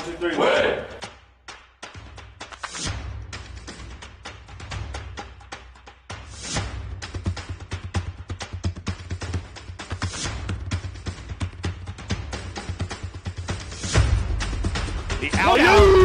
1, 2, 3, win! The out.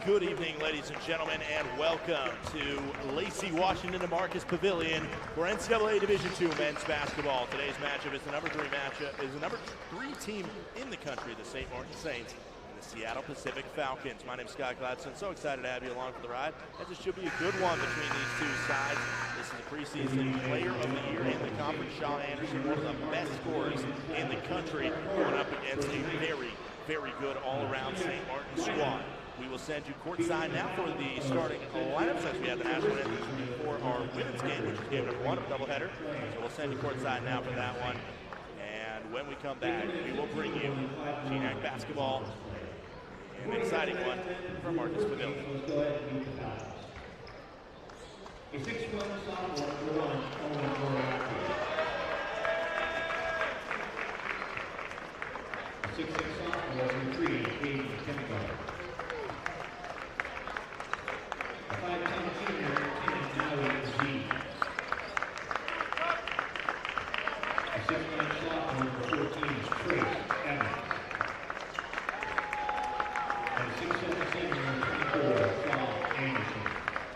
Good evening, ladies and gentlemen, and welcome to Lacey Washington DeMarcus Pavilion for NCAA Division II men's basketball. Today's matchup is the number 3 team in the country, the St. Martin Saints, and the Seattle Pacific Falcons. My name is Scott Gladstone. So excited to have you along for the ride, as it should be a good one between these two sides. This is the preseason player of the year in the conference, Shaw Anderson, one of the best scorers in the country, going up against a very, very good all-around St. Martin squad. We will send you courtside now for the starting lineups, as we have the national anthem for our women's game, which is game number 1 of doubleheader. So we'll send you courtside now for that one. And when we come back, we will bring you GNAC basketball, an exciting one from Marcus Pavilion. A 6'1" sophomore, 6'6" sophomore, 3, Hayden Kinnigan. A 5'10" senior, Maui. A 6'9" sophomore, 14, Trace Evans. And a 6'7" senior, 24, Shaw Anderson.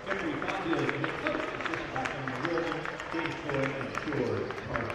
Every Fabio is the coach, assisted by Tony Wilson, Dave Floyd, and Stuart Carter.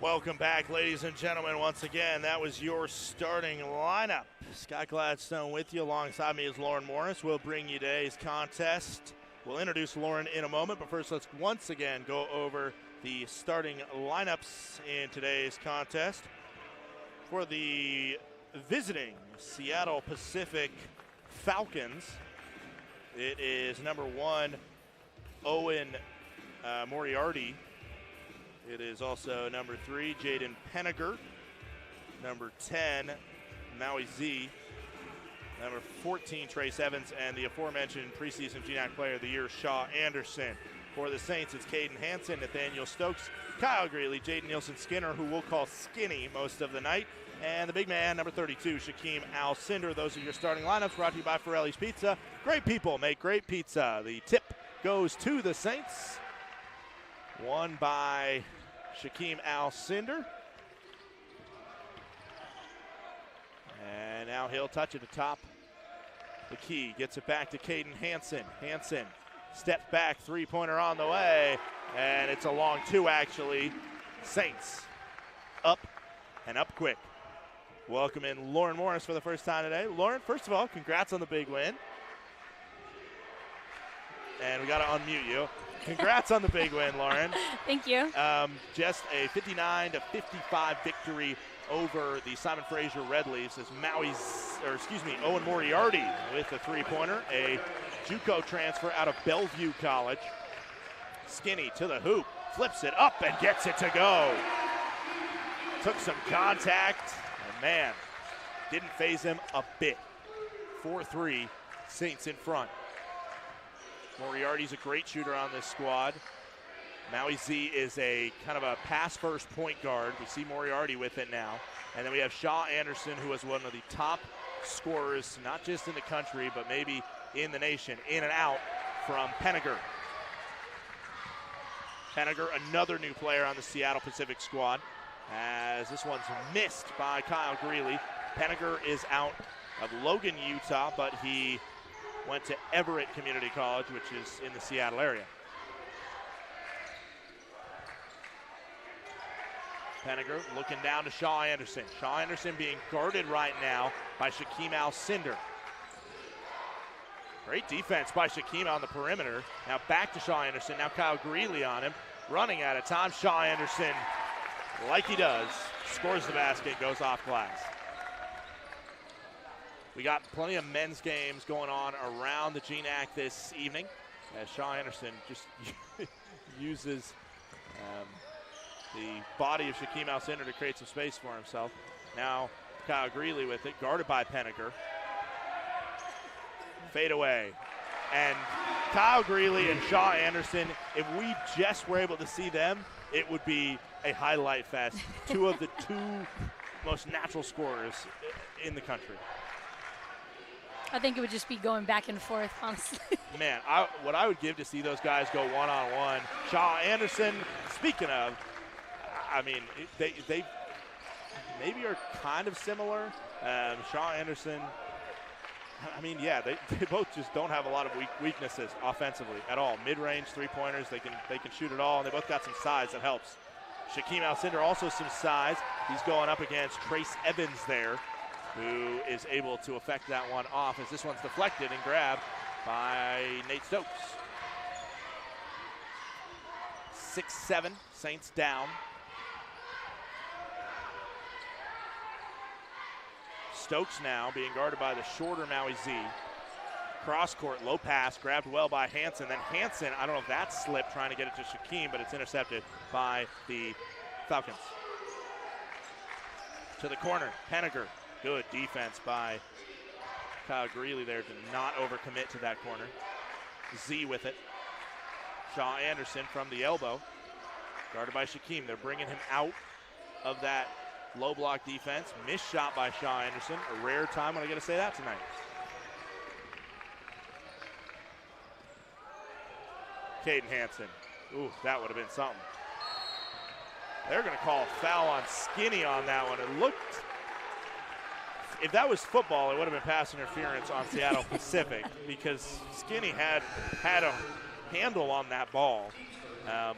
Welcome back, ladies and gentlemen. Once again, that was your starting lineup. Scott Gladstone with you. Alongside me is Lauren Morris. We'll bring you today's contest. We'll introduce Lauren in a moment, but first let's once again go over the starting lineups in today's contest. For the visiting Seattle Pacific Falcons, it is number 1, Owen Moriarty. It is also number 3, Jaden Penniger. Number 10, Maui Z. Number 14, Trace Evans. And the aforementioned preseason GNAC Player of the Year, Shaw Anderson. For the Saints, it's Caden Hansen, Nathaniel Stokes, Kyle Greeley, Jaden Nielsen-Skinner, who we'll call Skinny most of the night. And the big man, number 32, Shaquem Alcindor. Those are your starting lineups, brought to you by Forelli's Pizza. Great people make great pizza. The tip goes to the Saints. Won by Shaquem Alcindor. And now he'll touch it atop the key. Gets it back to Caden Hansen. Hansen steps back, three-pointer on the way. And it's a long 2, actually. Saints up and up quick. Welcome in Lauren Morris for the first time today. Lauren, first of all, congrats on the big win. And we got to unmute you. Congrats on the big win, Lauren. Thank you. Just a 59-55 victory over the Simon Fraser Red Leafs as Owen Moriarty with a three-pointer, a JUCO transfer out of Bellevue College. Skinny to the hoop, flips it up and gets it to go. Took some contact, and man, didn't phase him a bit. 4-3, Saints in front. Moriarty's a great shooter on this squad. Maui Z is a kind of a pass-first point guard. We see Moriarty with it now. And then we have Shaw Anderson, who is one of the top scorers, not just in the country, but maybe in the nation, in and out from Penniger. Penniger, another new player on the Seattle Pacific squad, as this one's missed by Kyle Greeley. Penniger is out of Logan, Utah, but he went to Everett Community College, which is in the Seattle area. Penninger looking down to Shaw Anderson. Shaw Anderson being guarded right now by Shaquem Al-Cinder. Great defense by Shaquem on the perimeter. Now back to Shaw Anderson. Now Kyle Greeley on him. Running out of time. Shaw Anderson, like he does, scores the basket, goes off glass. We got plenty of men's games going on around the GNAC this evening as Shaw Anderson just uses the body of Shaquem Al-Cinder to create some space for himself. Now Kyle Greeley with it, guarded by Penninger. Fade away. And Kyle Greeley and Shaw Anderson, if we just were able to see them, it would be a highlight fest. Two of the most natural scorers in the country. I think it would just be going back and forth, honestly. Man, what I would give to see those guys go one-on-one. Shaw Anderson, speaking of, I mean, they maybe are kind of similar. Shaw Anderson, I mean, yeah, they both just don't have a lot of weaknesses offensively at all. Mid-range three-pointers, they can shoot it all, and they both got some size that helps. Shaquem Al-Cinder also some size. He's going up against Trace Evans there, who is able to affect that one off as this one's deflected and grabbed by Nate Stokes. 6-7, Saints down. Stokes now being guarded by the shorter Maui Z. Cross court, low pass, grabbed well by Hansen. Then Hansen, I don't know if that slipped trying to get it to Shaquem, but it's intercepted by the Falcons. To the corner, Penninger. Good defense by Kyle Greeley there to not overcommit to that corner. Z with it. Shaw Anderson from the elbow. Guarded by Shaquem. They're bringing him out of that low block defense. Missed shot by Shaw Anderson. A rare time when I get to say that tonight. Caden Hansen. Ooh, that would have been something. They're going to call a foul on Skinny on that one. It looked, if that was football, it would have been pass interference on Seattle Pacific because Skinny had a handle on that ball,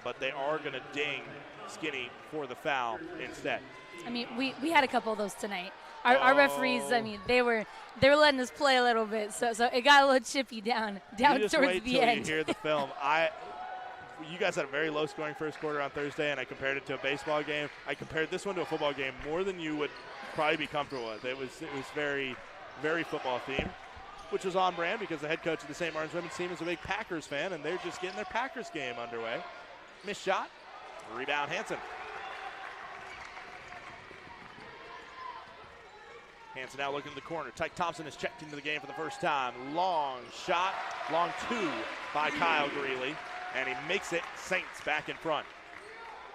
but they are going to ding Skinny for the foul instead. I mean, we had a couple of those tonight. Our referees, I mean, they were letting us play a little bit, so it got a little chippy down towards the end. You hear the film. You guys had a very low-scoring first quarter on Thursday, and I compared it to a baseball game. I compared this one to a football game more than you would probably be comfortable with. It was very, very football-themed, which was on brand because the head coach of the St. Martin's women's team is a big Packers fan, and they're just getting their Packers game underway. Missed shot. Rebound, Hansen. Hansen now looking to the corner. Tyke Thompson is checked into the game for the first time. Long shot, long two by Kyle Greeley, and he makes it. Saints back in front.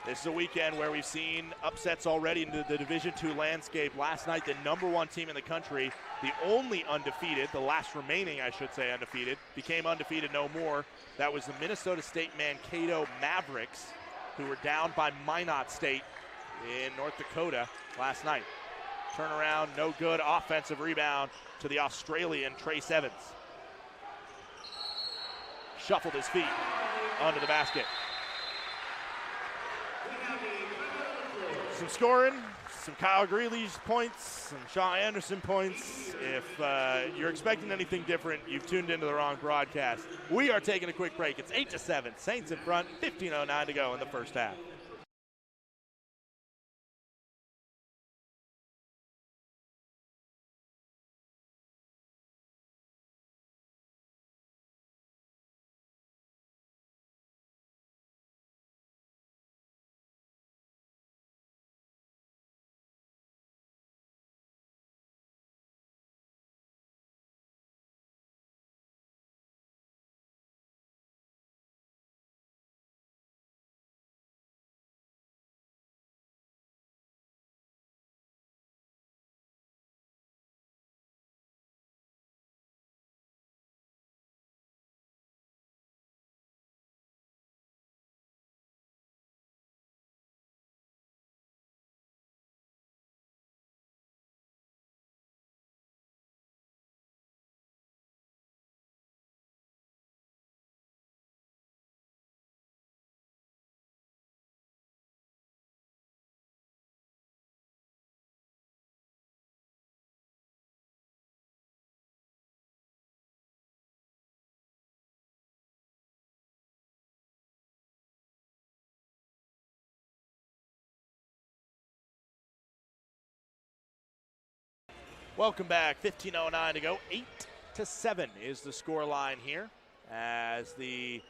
This is a weekend where we've seen upsets already into the Division II landscape. Last night, the #1 team in the country, the only undefeated, the last remaining, I should say, undefeated, became undefeated no more. That was the Minnesota State Mankato Mavericks, who were down by Minot State in North Dakota last night. Turnaround, no good. Offensive rebound to the Australian Trace Evans. Shuffled his feet under the basket. Some scoring, some Kyle Greeley's points, some Shaw Anderson points. If you're expecting anything different, you've tuned into the wrong broadcast. We are taking a quick break. It's 8-7. Saints in front, 15:09 to go in the first half. Welcome back. 15:09 to go. 8-7 is the score line here as the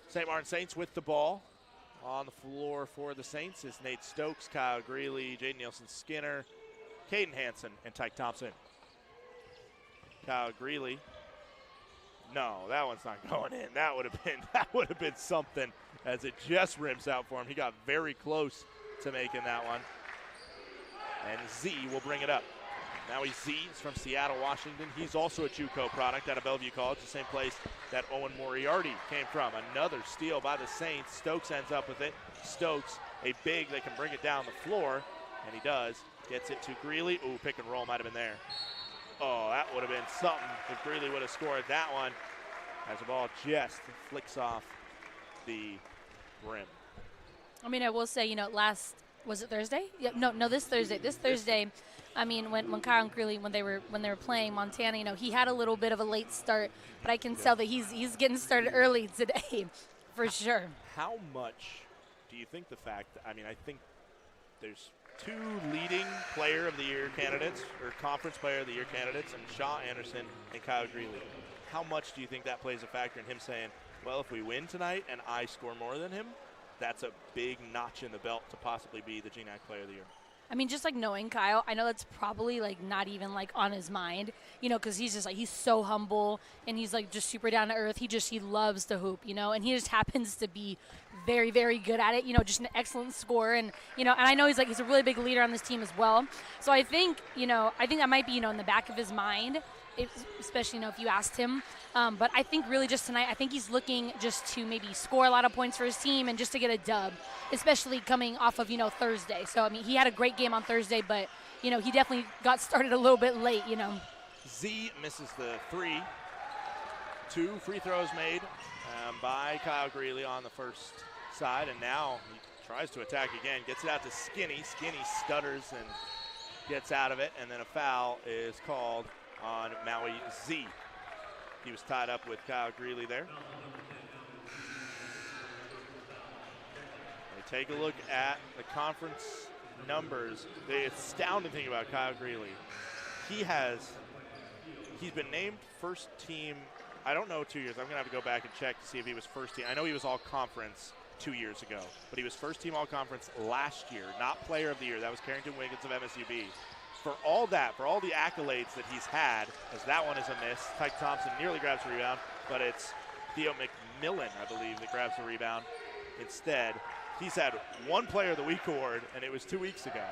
St. Martin Saints with the ball. On the floor for the Saints is Nate Stokes, Kyle Greeley, Jaden Nielsen-Skinner, Caden Hansen, and Tyke Thompson. Kyle Greeley. No, that one's not going in. That would have been something as it just rims out for him. He got very close to making that one. And Z will bring it up. Now he's Z. He's from Seattle, Washington. He's also a JUCO product out of Bellevue College, the same place that Owen Moriarty came from. Another steal by the Saints. Stokes ends up with it. Stokes, a big that can bring it down the floor, and he does. Gets it to Greeley. Ooh, pick and roll might have been there. Oh, that would have been something if Greeley would have scored that one as the ball just flicks off the rim. I mean, I will say, was it Thursday? Yeah, no, this Thursday. This Thursday, I mean, when Kyle and Greeley, when they were playing Montana, he had a little bit of a late start, but I can tell that he's getting started early today, for sure. How much do you think the fact, I think there's two leading player of the year candidates, or conference player of the year candidates, and Shaw Anderson and Kyle Greeley. How much do you think that plays a factor in him saying, well, if we win tonight and I score more than him, that's a big notch in the belt to possibly be the GNAC player of the year? I mean, just knowing Kyle, I know that's probably not even on his mind, because he's just he's so humble and he's just super down to earth. He loves to hoop, and he just happens to be very, very good at it. Just an excellent scorer, and and I know he's a really big leader on this team as well. So I think that might be in the back of his mind, especially if you asked him. But I think really just tonight, I think he's looking just to maybe score a lot of points for his team and just to get a dub, especially coming off of Thursday. So I mean, he had a great game on Thursday, but he definitely got started a little bit late. Z misses the three. 2 free throws made by Kyle Greeley on the first side, and now he tries to attack again. Gets it out to Skinny. Skinny stutters and gets out of it, and then a foul is called on Maui Z. He was tied up with Kyle Greeley there. We take a look at the conference numbers. The astounding thing about Kyle Greeley, he's been named first team, I don't know 2 years. I'm going to have to go back and check to see if he was first team. I know he was all conference 2 years ago, but he was first team all conference last year, not player of the year. That was Carrington Wiggins of MSUB. For all the accolades that he's had, as that one is a miss. Tyke Thompson nearly grabs the rebound, but it's Theo McMillan, I believe, that grabs the rebound. Instead, he's had one Player of the Week award, and it was 2 weeks ago.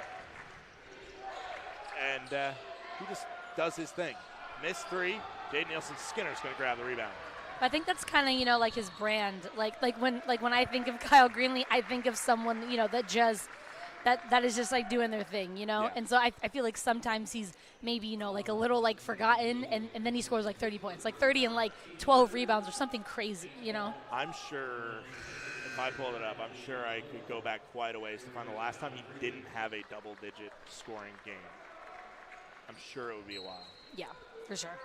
And he just does his thing. Missed 3. Jaden Nielsen-Skinner's going to grab the rebound. I think that's kind of his brand. Like when I think of Kyle Greeley, I think of someone that just. That is just doing their thing, Yeah. And so I feel like sometimes he's maybe, a little forgotten and then he scores 30 points, 30 and 12 rebounds or something crazy, I'm sure, if I pulled it up, I'm sure I could go back quite a ways to find the last time he didn't have a double-digit scoring game. I'm sure it would be a while. Yeah, for sure.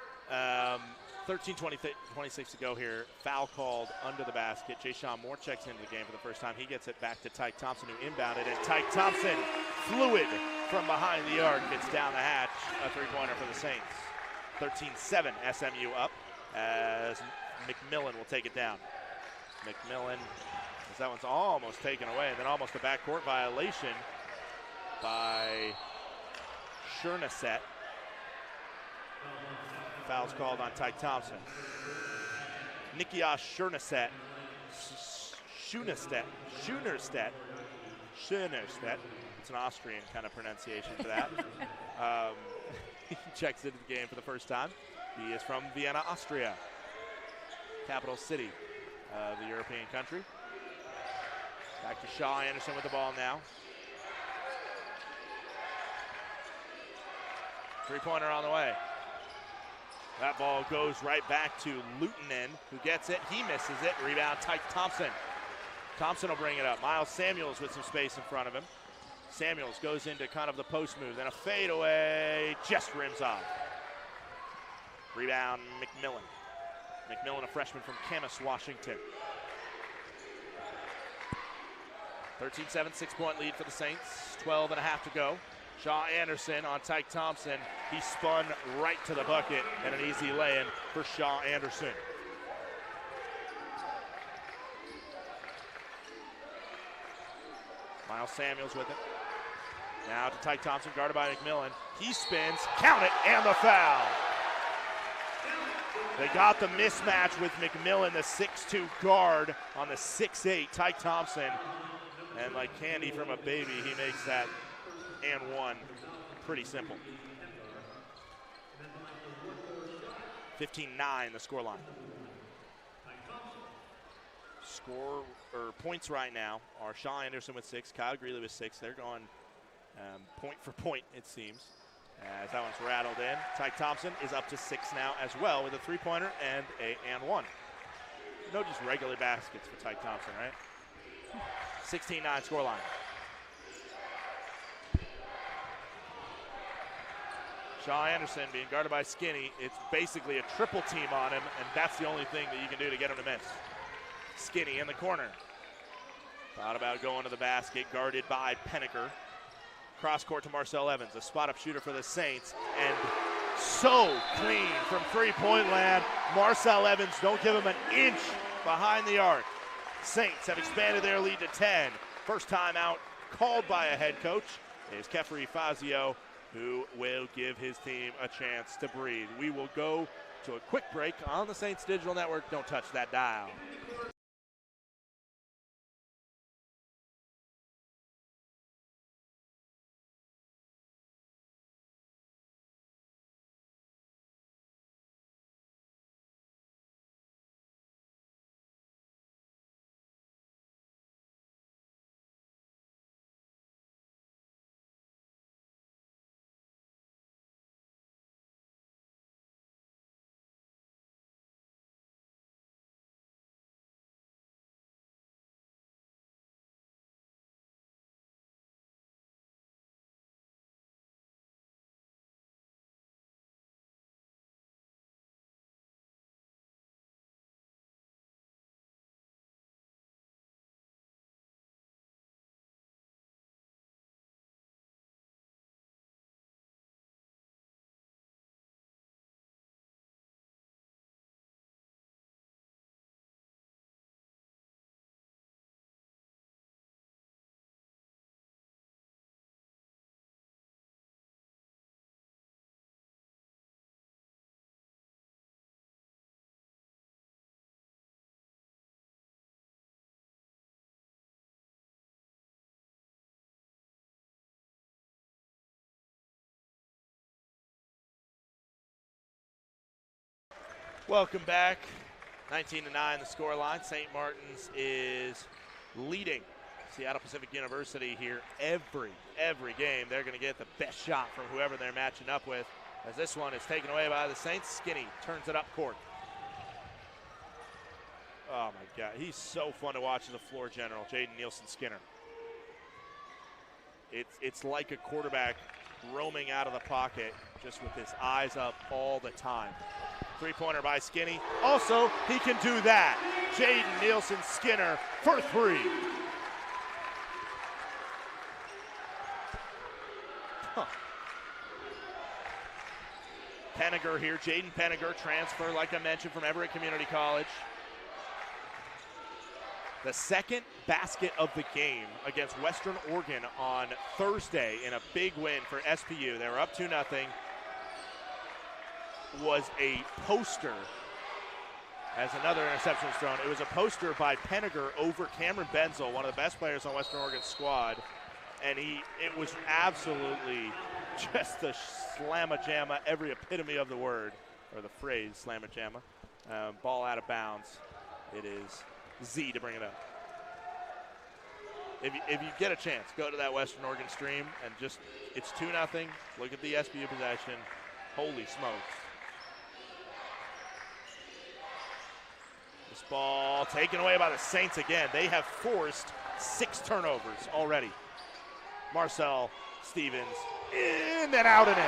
13:26 to go here. Foul called under the basket. Jay-Sean Moore checks into the game for the first time. He gets it back to Tyke Thompson, who inbounded, and Tyke Thompson, fluid from behind the arc, gets down the hatch. A three-pointer for the Saints. 13-7 SMU up as McMillan will take it down. McMillan, as that one's almost taken away, and then almost a backcourt violation by Schernaset. Foul's called on Tyke Thompson. Nikias Schernaset. Schunerstedt. It's an Austrian kind of pronunciation for that. He checks into the game for the first time. He is from Vienna, Austria, capital city of the European country. Back to Shaw Anderson with the ball now. Three-pointer on the way. That ball goes right back to Lutonen, who gets it. He misses it. Rebound, Tyke Thompson. Thompson will bring it up. Miles Samuels with some space in front of him. Samuels goes into kind of the post move. Then a fadeaway, just rims off. Rebound, McMillan. McMillan, a freshman from Camas, Washington. 13-7, 6-point lead for the Saints. 12 and a half to go. Shaw Anderson on Tyke Thompson. He spun right to the bucket and an easy lay-in for Shaw Anderson. Miles Samuels with it. Now to Tyke Thompson, guarded by McMillan. He spins, count it, and the foul. They got the mismatch with McMillan, the 6'2 guard, on the 6'8 Tyke Thompson. And like candy from a baby, he makes that and one. Pretty simple. 15-9 the scoreline. Points right now are Shaw Anderson with 6, Kyle Greeley with 6. They're going point for point, it seems, as that one's rattled in. Tyke Thompson is up to 6 now as well with a 3-pointer and a one. No just regular baskets for Tyke Thompson, right? 16-9 scoreline. Shaw Anderson being guarded by Skinny. It's basically a triple team on him, and that's the only thing that you can do to get him to miss. Skinny in the corner. Thought about going to the basket, guarded by Penniker. Cross court to Marcel Evans, a spot-up shooter for the Saints, and so clean from three-point land. Marcel Evans, don't give him an inch behind the arc. Saints have expanded their lead to 10. First time out called by a head coach is Kefri Fazio, who will give his team a chance to breathe. We will go to a quick break on the Saints Digital Network. Don't touch that dial. Welcome back. 19-9 the scoreline. St. Martin's is leading Seattle Pacific University here every game. They're going to get the best shot from whoever they're matching up with, as this one is taken away by the Saints. Skinny turns it up court. Oh my God, he's so fun to watch as a floor general, Jaden Nielsen Skinner. It's like a quarterback roaming out of the pocket just with his eyes up all the time. Three-pointer by Skinny. Also, he can do that. Jaden Nielsen Skinner for 3. Penniger here. Jaden Penniger, transfer, like I mentioned, from Everett Community College. The second basket of the game against Western Oregon on Thursday in a big win for SPU. They were up 2-0. Was a poster, as another interception was thrown. It was a poster by Penniger over Cameron Benzel, one of the best players on Western Oregon's squad. And it was absolutely just the slamma-jamma, every epitome of the word, or the phrase slamma-jamma. Ball out of bounds. It is Z to bring it up. If you get a chance, go to that Western Oregon stream and just, it's 2-0. Look at the SPU possession. Holy smokes. This ball taken away by the Saints again. They have forced 6 turnovers already. Marcel Stevens in and out and in.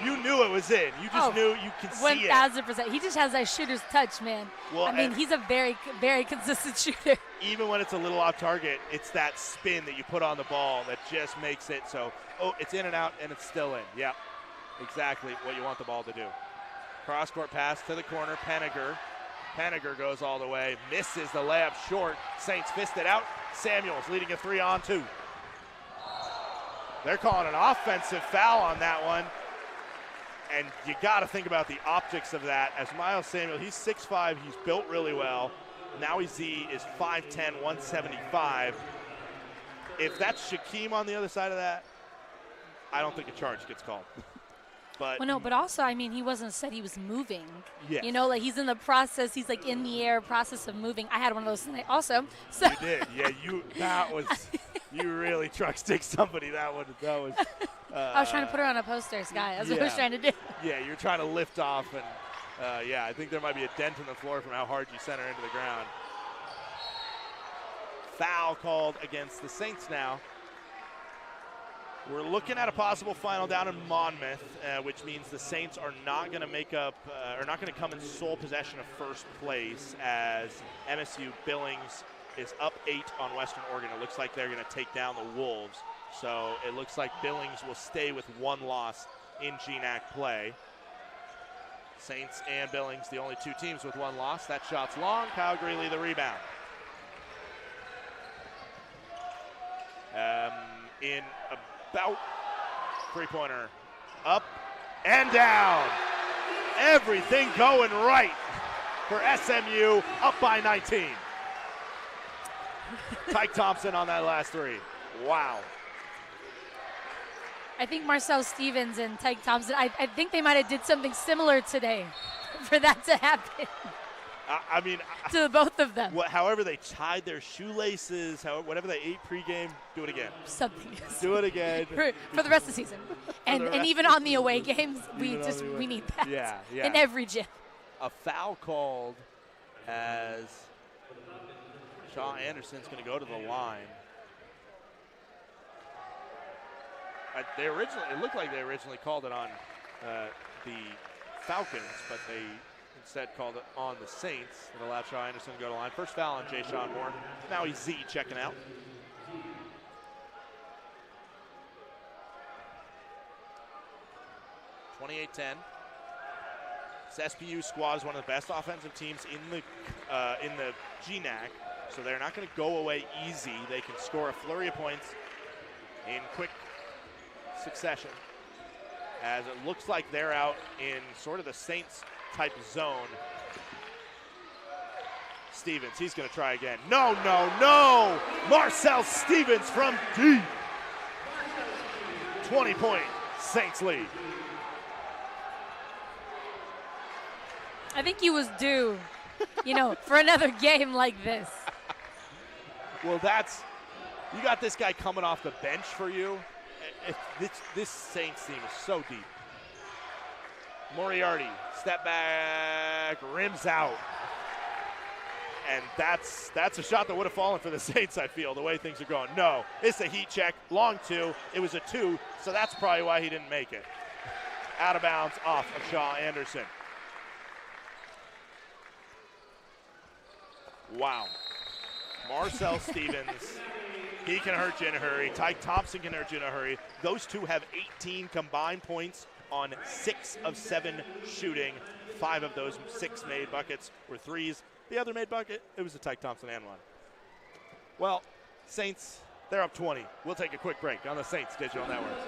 You knew it was in. You just knew you could see it. 1,000%. He just has that shooter's touch, man. Well, I mean, he's a very, very consistent shooter. Even when it's a little off target, it's that spin that you put on the ball that just makes it so, it's in and out, and it's still in. Yep, exactly what you want the ball to do. Cross-court pass to the corner, Penninger. Penninger goes all the way, misses the layup short. Saints fist it out. Samuels leading a 3-on-2. They're calling an offensive foul on that one. And you got to think about the optics of that. As Miles Samuel, he's 6'5", he's built really well. Now is 5'10", 175. If that's Shaquem on the other side of that, I don't think a charge gets called. But also, I mean, he wasn't said he was moving. Yes. You know, like he's in the process. He's like in the air, process of moving. I had one of those tonight also. So you did, yeah. You really truck stick somebody. That was. I was trying to put her on a poster, Sky. That's what I was trying to do. Yeah, you're trying to lift off, and I think there might be a dent in the floor from how hard you sent her into the ground. Foul called against the Saints now. We're looking at a possible final down in Monmouth, which means the Saints are not going to not going to come in sole possession of first place, as MSU Billings is up 8 on Western Oregon. It looks like they're going to take down the Wolves. So it looks like Billings will stay with one loss in GNAC play. Saints and Billings, the only two teams with one loss. That shot's long. Kyle Greeley, the rebound. In about three-pointer, up and down. Everything going right for SMU, up by 19. Tyke Thompson on that last three. Wow. I think Marcel Stevens and Tyke Thompson, I think they might have did something similar today for that to happen. I mean, to both of them. However they tied their shoelaces, whatever they ate pregame, do it again. Something. Do it again. for the rest of the season. And even on the away games, we need that. Yeah. In every gym. A foul called as Shaw Anderson's going to go to the line. It looked like they originally called it on the Falcons, but they instead called it on the Saints. It allowed Shaw Anderson to go to the line. First foul on Jay Sean Moore. Now he's checking out. (28-10). This SPU squad is one of the best offensive teams in the GNAC, so they're not going to go away easy. They can score a flurry of points in quick succession, as it looks like they're out in sort of the Saints type zone. Stevens, he's going to try again. No. Marcel Stevens from deep. 20-point Saints lead. I think he was due, for another game like this. Well, you got this guy coming off the bench for you. This Saints team is so deep. Moriarty, step back, rims out. And that's a shot that would have fallen for the Saints, I feel, the way things are going. No, it's a heat check, long two. It was a 2, so that's probably why he didn't make it. Out of bounds, off of Shaw Anderson. Wow. Marcel Stevens, he can hurt you in a hurry. Tyke Thompson can hurt you in a hurry. Those two have 18 combined points on 6 of 7 shooting. 5 of those 6 made buckets were threes. The other made bucket, it was a Tyke Thompson and one. Well, Saints, they're up 20. We'll take a quick break on the Saints Digital Network.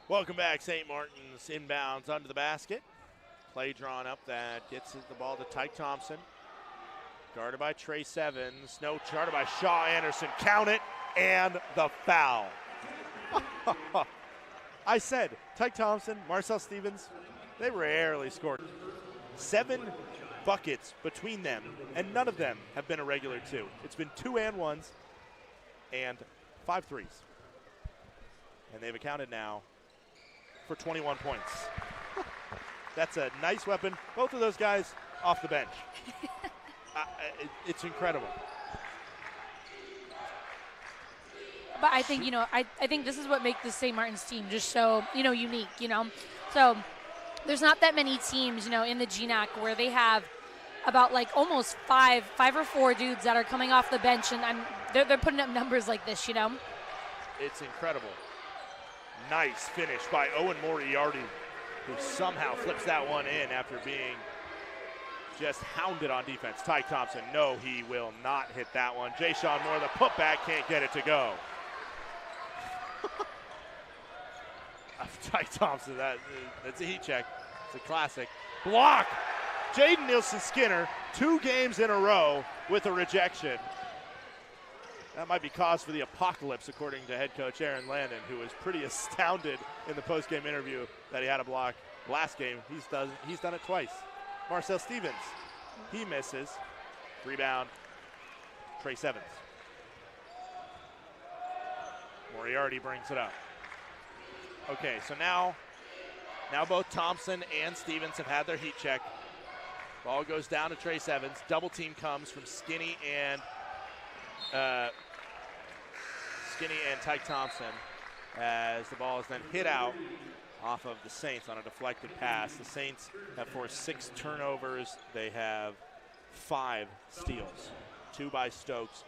Welcome back. St. Martin's inbounds under the basket. Play drawn up that gets the ball to Tyke Thompson. Guarded by Trey Sevens. No, guarded by Shaw Anderson. Count it, and the foul. I said, Tyke Thompson, Marcel Stevens, they rarely scored. 7 buckets between them, and none of them have been a regular 2. It's been 2 and 1s and 5 threes. And they've accounted now for 21 points. That's a nice weapon. Both of those guys off the bench. It's incredible. But I think, I think this is what makes the St. Martin's team just so, unique, So there's not that many teams, in the GNAC where they have about like almost five or 4 dudes that are coming off the bench, and they're putting up numbers like this, It's incredible. Nice finish by Owen Moriarty, who somehow flips that one in after being just hounded on defense. Tyke Thompson, no, he will not hit that one. Jay Sean Moore, the putback, can't get it to go. Tyke Thompson, that's a heat check. It's a classic. Block! Jaden Nielsen-Skinner, 2 games in a row with a rejection. That might be cause for the apocalypse, according to head coach Aaron Landon, who was pretty astounded in the post-game interview that he had a block last game. He's done it twice. Marcel Stevens, he misses. Rebound, Trey Sevens. Moriarty brings it up. Okay, so now both Thompson and Stevens have had their heat check. Ball goes down to Trey Sevens. Double team comes from Skinny and Tyke Thompson as the ball is then hit out off of the Saints on a deflected pass. The Saints have forced 6 turnovers. They have 5 steals. 2 by Stokes,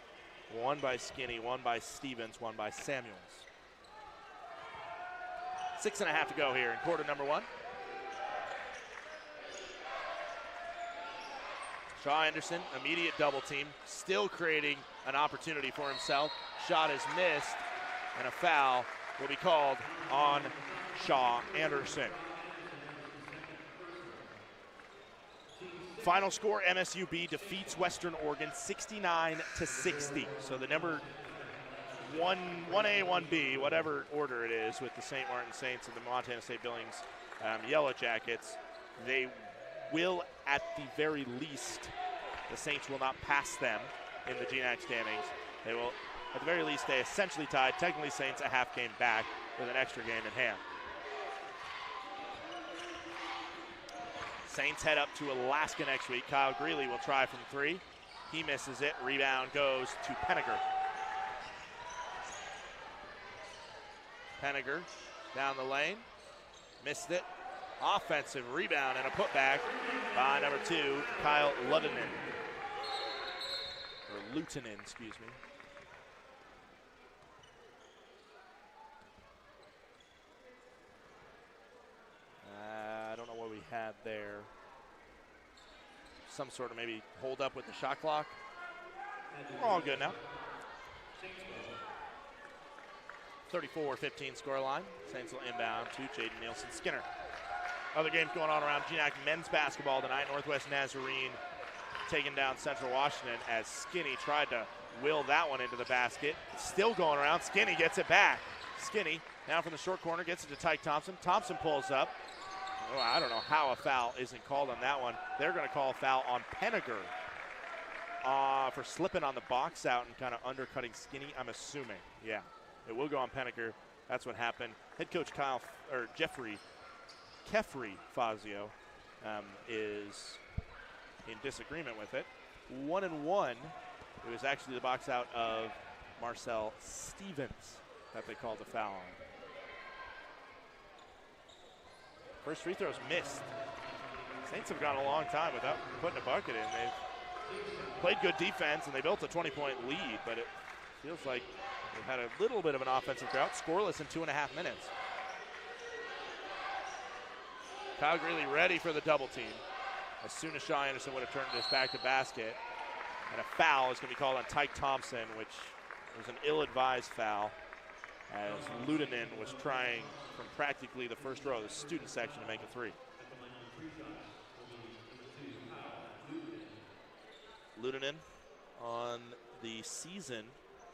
1 by Skinny, 1 by Stevens, 1 by Samuels. 6.5 to go here in quarter number 1. Shaw Anderson, immediate double team, still creating an opportunity for himself. Shot is missed, and a foul will be called on Shaw Anderson. Final score, MSUB defeats Western Oregon 69-60. So the number 1A, 1B, whatever order it is, with the St. Martin Saints and the Montana State Billings Yellow Jackets, they will, at the very least, the Saints will not pass them in the GNAC standings. They will, at the very least, stay essentially tied. Technically, Saints a half game back with an extra game in hand. Saints head up to Alaska next week. Kyle Greeley will try from 3. He misses it. Rebound goes to Penninger. Penninger down the lane. Missed it. Offensive rebound and a putback by number 2, Kyle Lutonen. Or Lutonen, excuse me. I don't know what we had there. Some sort of maybe hold up with the shot clock. We're all good now. 34-15 scoreline. Saints will inbound to Jaden Nielsen-Skinner. Other games going on around GNAC men's basketball tonight. Northwest Nazarene taking down Central Washington as Skinny tried to will that one into the basket. It's still going around. Skinny gets it back. Skinny now from the short corner gets it to Tyke Thompson. Thompson pulls up. Oh, I don't know how a foul isn't called on that one. They're going to call a foul on Penninger for slipping on the box out and kind of undercutting Skinny, I'm assuming. Yeah, it will go on Penninger. That's what happened. Head coach Jeffrey Fazio is in disagreement with it. 1-1. It was actually the box out of Marcel Stevens that they called the foul on. First free throw's missed. Saints have gone a long time without putting a bucket in. They've played good defense and they built a 20-point lead, but it feels like they've had a little bit of an offensive drought. Scoreless in 2.5 minutes. Kyle Greeley ready for the double team. As soon as Shaw Anderson would have turned this back to basket. And a foul is going to be called on Tyke Thompson, which was an ill-advised foul. as Ludinen was trying from practically the first row of the student section to make a three. Ludinen on the season,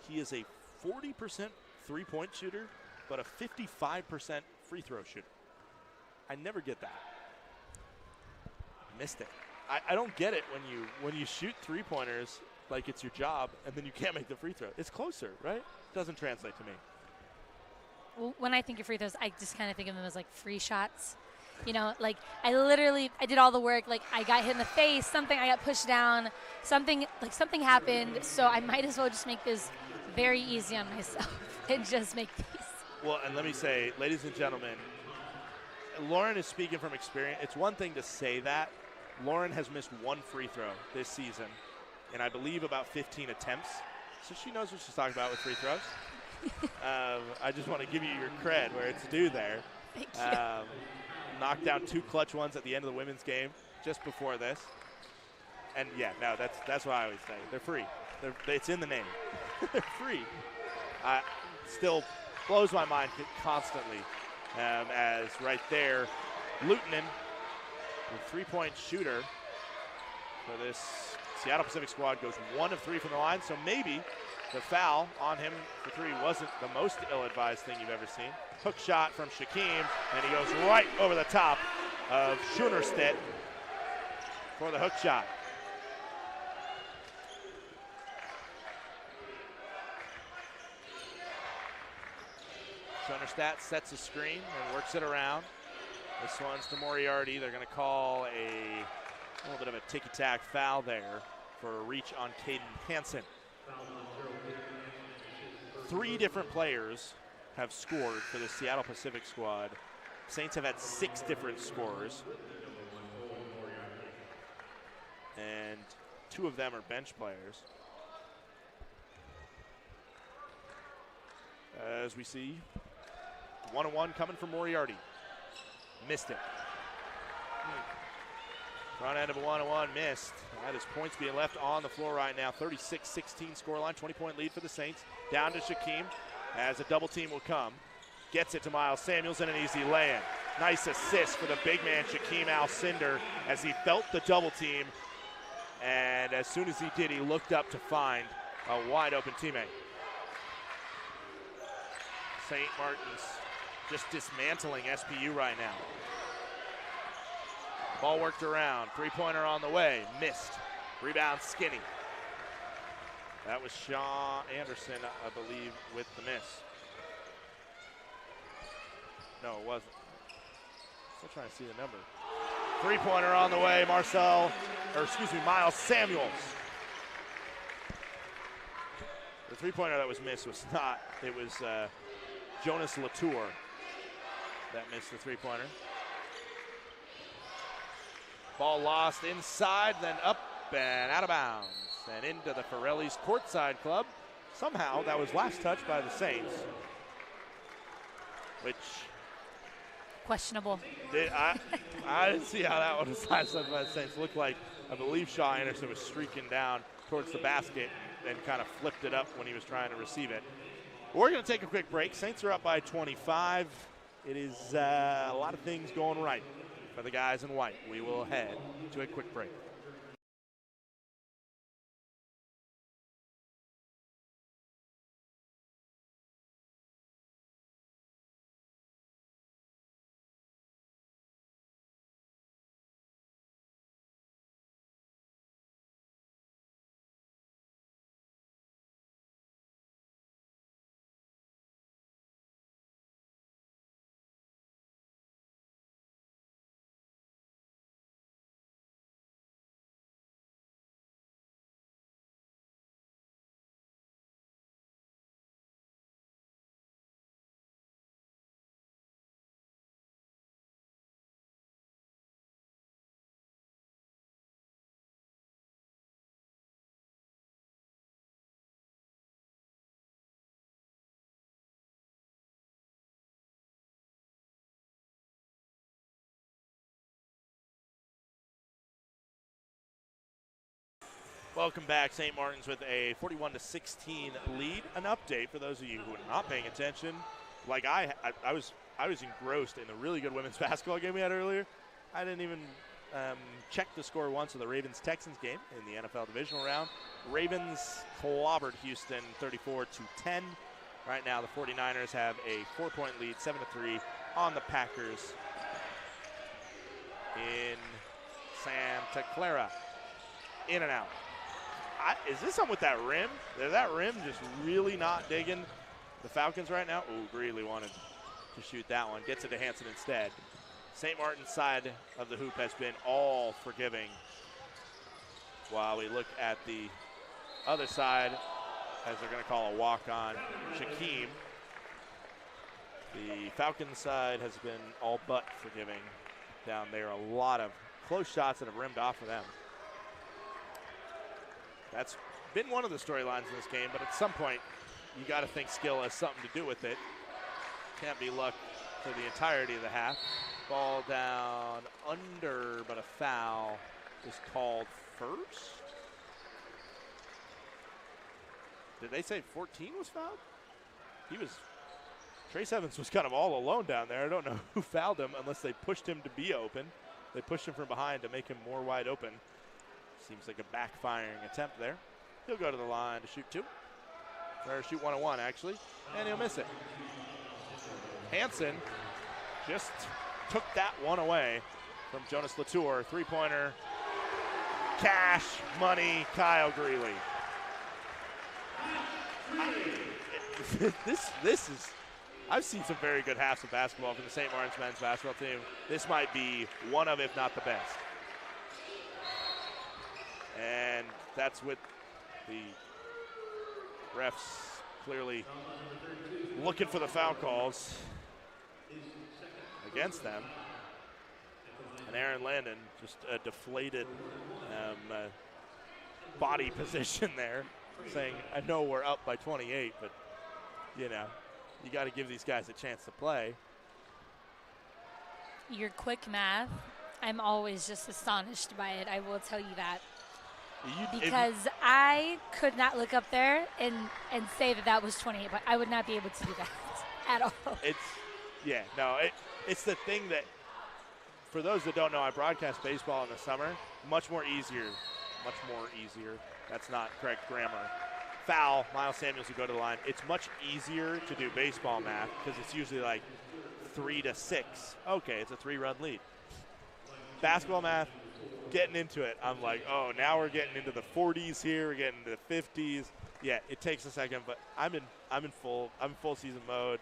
he is a 40% three-point shooter, but a 55% free throw shooter. I never get that. Missed it. I don't get it when you shoot three-pointers like it's your job and then you can't make the free throw. It's closer, right? Doesn't translate to me. Well, when I think of free throws, I just kind of think of them as like free shots. You know, like I did all the work. Like I got hit in the face, I got pushed down, something happened. So I might as well just make this very easy on myself and just make these. Well, and let me say, ladies and gentlemen, Lauren is speaking from experience. It's one thing to say that. Lauren has missed one free throw this season, and I believe about 15 attempts. So she knows what she's talking about with free throws. I just want to give you your cred where it's due there. Thank you. Knocked down 2 clutch ones at the end of the women's game just before this. And, yeah, no, that's what I always say. They're free. It's in the name. They're free. Still blows my mind constantly as right there, Lutinen, the three-point shooter for this Seattle Pacific squad, goes 1 of 3 from the line, so maybe the foul on him for 3 wasn't the most ill-advised thing you've ever seen. Hook shot from Shaquem, and he goes right over the top of Schoenerstedt for the hook shot. Schoenerstedt sets a screen and works it around. This one's to Moriarty. They're going to call a little bit of a ticky-tack foul there for a reach on Caden Hansen. 3 different players have scored for the Seattle Pacific squad. Saints have had 6 different scorers. And 2 of them are bench players. As we see, 1-1 coming from Moriarty. Missed it. Front end of a 1-1 missed. That is points being left on the floor right now. 36-16 scoreline, 20-point lead for the Saints. Down to Shaquem as a double team will come. Gets it to Miles Samuels and an easy lay-in. Nice assist for the big man, Shaquem Alcindor, as he felt the double team. And as soon as he did, he looked up to find a wide open teammate. St. Martin's just dismantling SPU right now. Ball worked around, 3-pointer on the way, missed. Rebound Skinny. That was Sean Anderson, I believe, with the miss. No, it wasn't. Still trying to see the number. 3-pointer on the way, Miles Samuels. The 3-pointer that was missed was not, it was Jonas Latour that missed the 3-pointer. Ball lost inside, then up and out of bounds. And into the Forelli's courtside club. Somehow that was last touched by the Saints. Which... questionable. I didn't see how that one was last touched by the Saints. It looked like, I believe Shaw Anderson was streaking down towards the basket and kind of flipped it up when he was trying to receive it. We're going to take a quick break. Saints are up by 25. It is a lot of things going right for the guys in white. We will head to a quick break. Welcome back. St. Martin's with a 41-16 lead. An update for those of you who are not paying attention. Like I was engrossed in the really good women's basketball game we had earlier. I didn't even check the score once of the Ravens-Texans game in the NFL divisional round. Ravens clobbered Houston 34-10. Right now the 49ers have a 4-point lead, 7-3 on the Packers in Santa Clara. In and out. Is this something with that rim? Is that rim just really not digging the Falcons right now? Ooh, Greeley wanted to shoot that one. Gets it to Hansen instead. St. Martin's side of the hoop has been all forgiving. While we look at the other side, as they're going to call a walk-on, Shaquem. The Falcons side has been all but forgiving down there. A lot of close shots that have rimmed off for them. That's been one of the storylines in this game, but at some point, you got to think skill has something to do with it. Can't be luck for the entirety of the half. Ball down under, but a foul is called first. Did they say 14 was fouled? Trace Evans was kind of all alone down there. I don't know who fouled him unless they pushed him to be open. They pushed him from behind to make him more wide open. Seems like a backfiring attempt there. He'll go to the line to shoot two. Or shoot 1-on-1, actually. And he'll miss it. Hansen just took that one away from Jonas Latour. Three-pointer. Cash, money, Kyle Greeley. This is, I've seen some very good halves of basketball from the St. Martin's men's basketball team. This might be one of, if not the best. And that's with the refs clearly looking for the foul calls against them. And Aaron Landon, just a deflated body position there, saying, I know we're up by 28, but, you know, you got to give these guys a chance to play. Your quick math, I'm always just astonished by it. I will tell you that. Because I could not look up there and say that was 28, but I would not be able to do that at all. It's the thing that, for those that don't know, I broadcast baseball in the summer. Much more easier. That's not correct grammar. Foul, Miles Samuels will go to the line. It's much easier to do baseball math because it's usually like 3-6. Okay, it's a 3-run lead. Basketball math, getting into it, I'm like, oh, now we're getting into the 40s here. We're getting into the 50s. Yeah, it takes a second, but I'm in full season mode.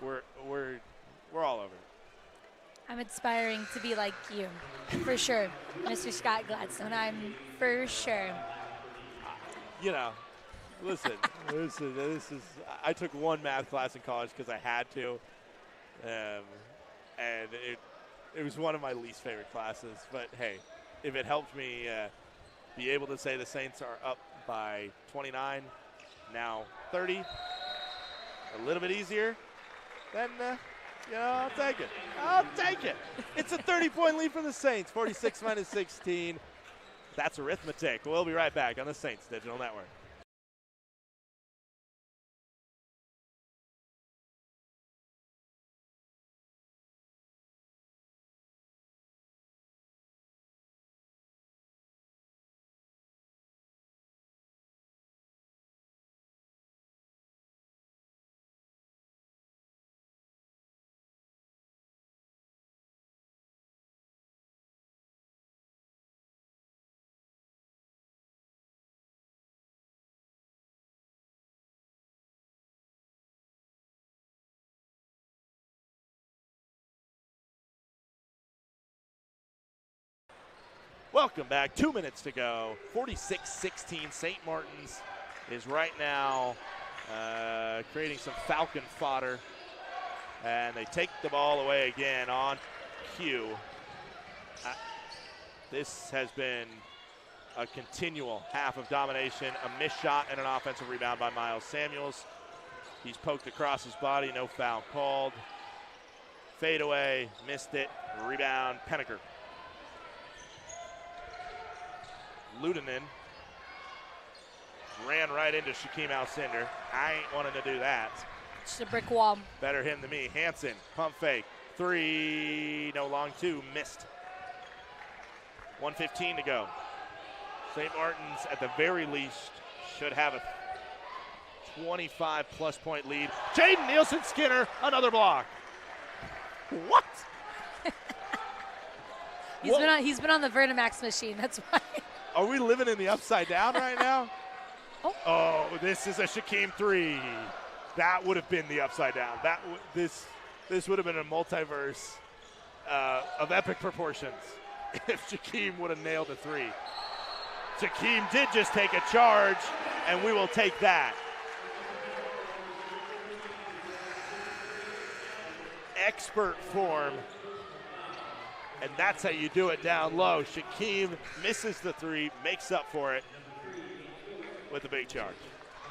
We're all over it. I'm aspiring to be like you, for sure, Mr. Scott Gladstone. I'm for sure. You know, listen. This is. I took one math class in college because I had to, and it was one of my least favorite classes. But hey, if it helped me be able to say the Saints are up by 29, now 30, a little bit easier, then I'll take it. It's a 30-point lead for the Saints, 46-16. That's arithmetic. We'll be right back on the Saints Digital Network. Welcome back. 2 minutes to go. 46-16. St. Martin's is right now creating some Falcon fodder. And they take the ball away again on cue. This has been a continual half of domination. A missed shot and an offensive rebound by Miles Samuels. He's poked across his body. No foul called. Fade away. Missed it. Rebound. Penneker. Ludinen ran right into Shaquem Alcindor. I ain't wanting to do that. Just a brick wall. Better him than me. Hansen, pump fake. 3, no, long 2, missed. 1:15 to go. St. Martin's, at the very least, should have a 25-plus point lead. Jaden Nielsen-Skinner, another block. What? He's been on the Vertimax machine. That's why. Are we living in the upside down right now? Oh, this is a Shaquem 3. That would have been the upside down. This would have been a multiverse of epic proportions if Shaquem would have nailed a 3. Shaquem did just take a charge, and we will take that. Expert form, and that's how you do it down low. Shaquem misses the 3, makes up for it with a big charge.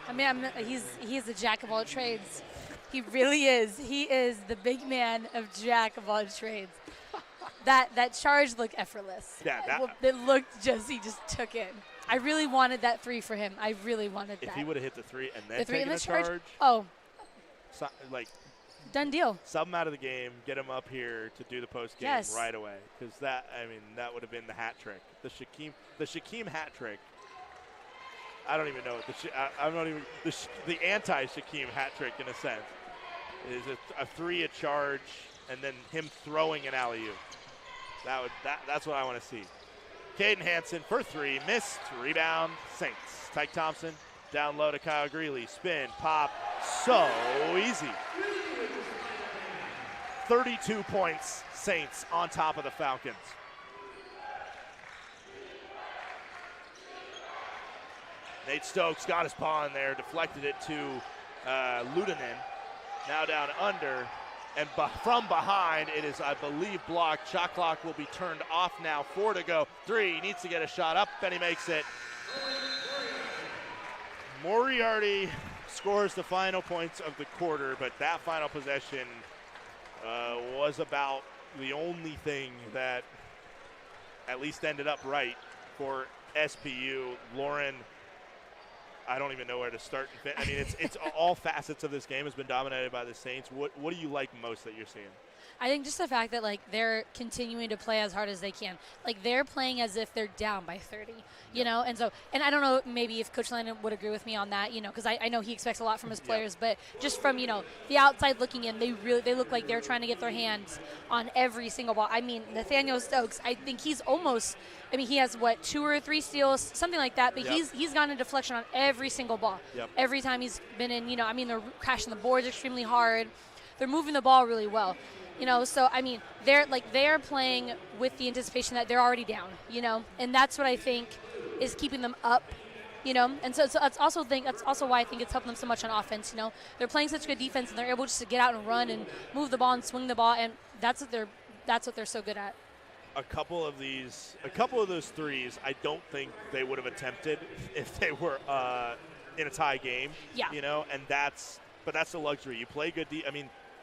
I mean, he's a jack of all trades. He really is. He is the big man of jack of all trades. That charge looked effortless. Yeah, it looked he just took it. I really wanted that 3 for him. I really wanted that. If he would have hit the 3 and then taken a charge, done deal. Sub him out of the game, get him up here to do the post game right away. Because that would have been the hat trick. The Shaquem hat trick. I don't even know what the anti-Shaquem hat trick in a sense is a 3, a charge, and then him throwing an alley-oop. That's what I want to see. Caden Hansen for 3, missed, rebound, Saints. Tyke Thompson down low to Kyle Greeley, spin, pop, so easy. 32 points, Saints on top of the Falcons. Nate Stokes got his paw in there, deflected it to Ludanen. Now down under, and from behind, it is, I believe, blocked. Shot clock will be turned off now. 4 to go. 3, he needs to get a shot up, and he makes it. Moriarty scores the final points of the quarter, but that final possession was about the only thing that at least ended up right for SPU. Lauren, I don't even know where to start. I mean, it's all facets of this game has been dominated by the Saints. What do you like most that you're seeing? I think just the fact that, they're continuing to play as hard as they can. They're playing as if they're down by 30, you know? And I don't know maybe if Coach Landon would agree with me on that, because I know he expects a lot from his players, but just from, the outside looking in, they look like they're trying to get their hands on every single ball. I mean, Nathaniel Stokes, I think he's almost – he has, 2 or 3 steals, something like that, but he's gotten a deflection on every single ball. Every time he's been in, they're crashing the boards extremely hard. They're moving the ball really well. So they're playing with the anticipation that they're already down, and that's what I think is keeping them up, and so that's also why I think it's helping them so much on offense. They're playing such good defense, and they're able just to get out and run and move the ball and swing the ball, and that's what they're so good at. A couple of those threes, I don't think they would have attempted if they were in a tie game. And that's the luxury. You play good.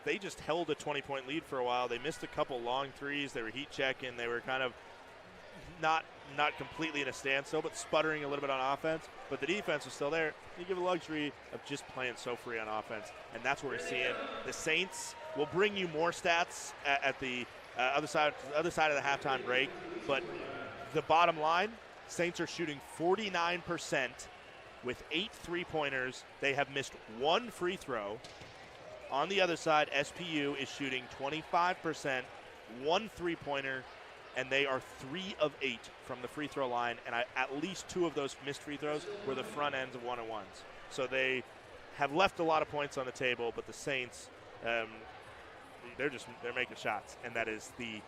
They just held a 20-point lead for a while. They missed a couple long threes. They were heat checking. They were kind of not completely in a standstill, but sputtering a little bit on offense. But the defense was still there. You give a luxury of just playing so free on offense, and that's what we're seeing. The Saints will bring you more stats at the other side of the halftime break. But the bottom line, Saints are shooting 49% with 8 3-pointers. They have missed 1 free throw. On the other side, SPU is shooting 25%, 1 3-pointer, and they are 3 of 8 from the free throw line. And at least 2 of those missed free throws were the front ends of 1-on-1s. So they have left a lot of points on the table, but the Saints, they're making shots, and that is the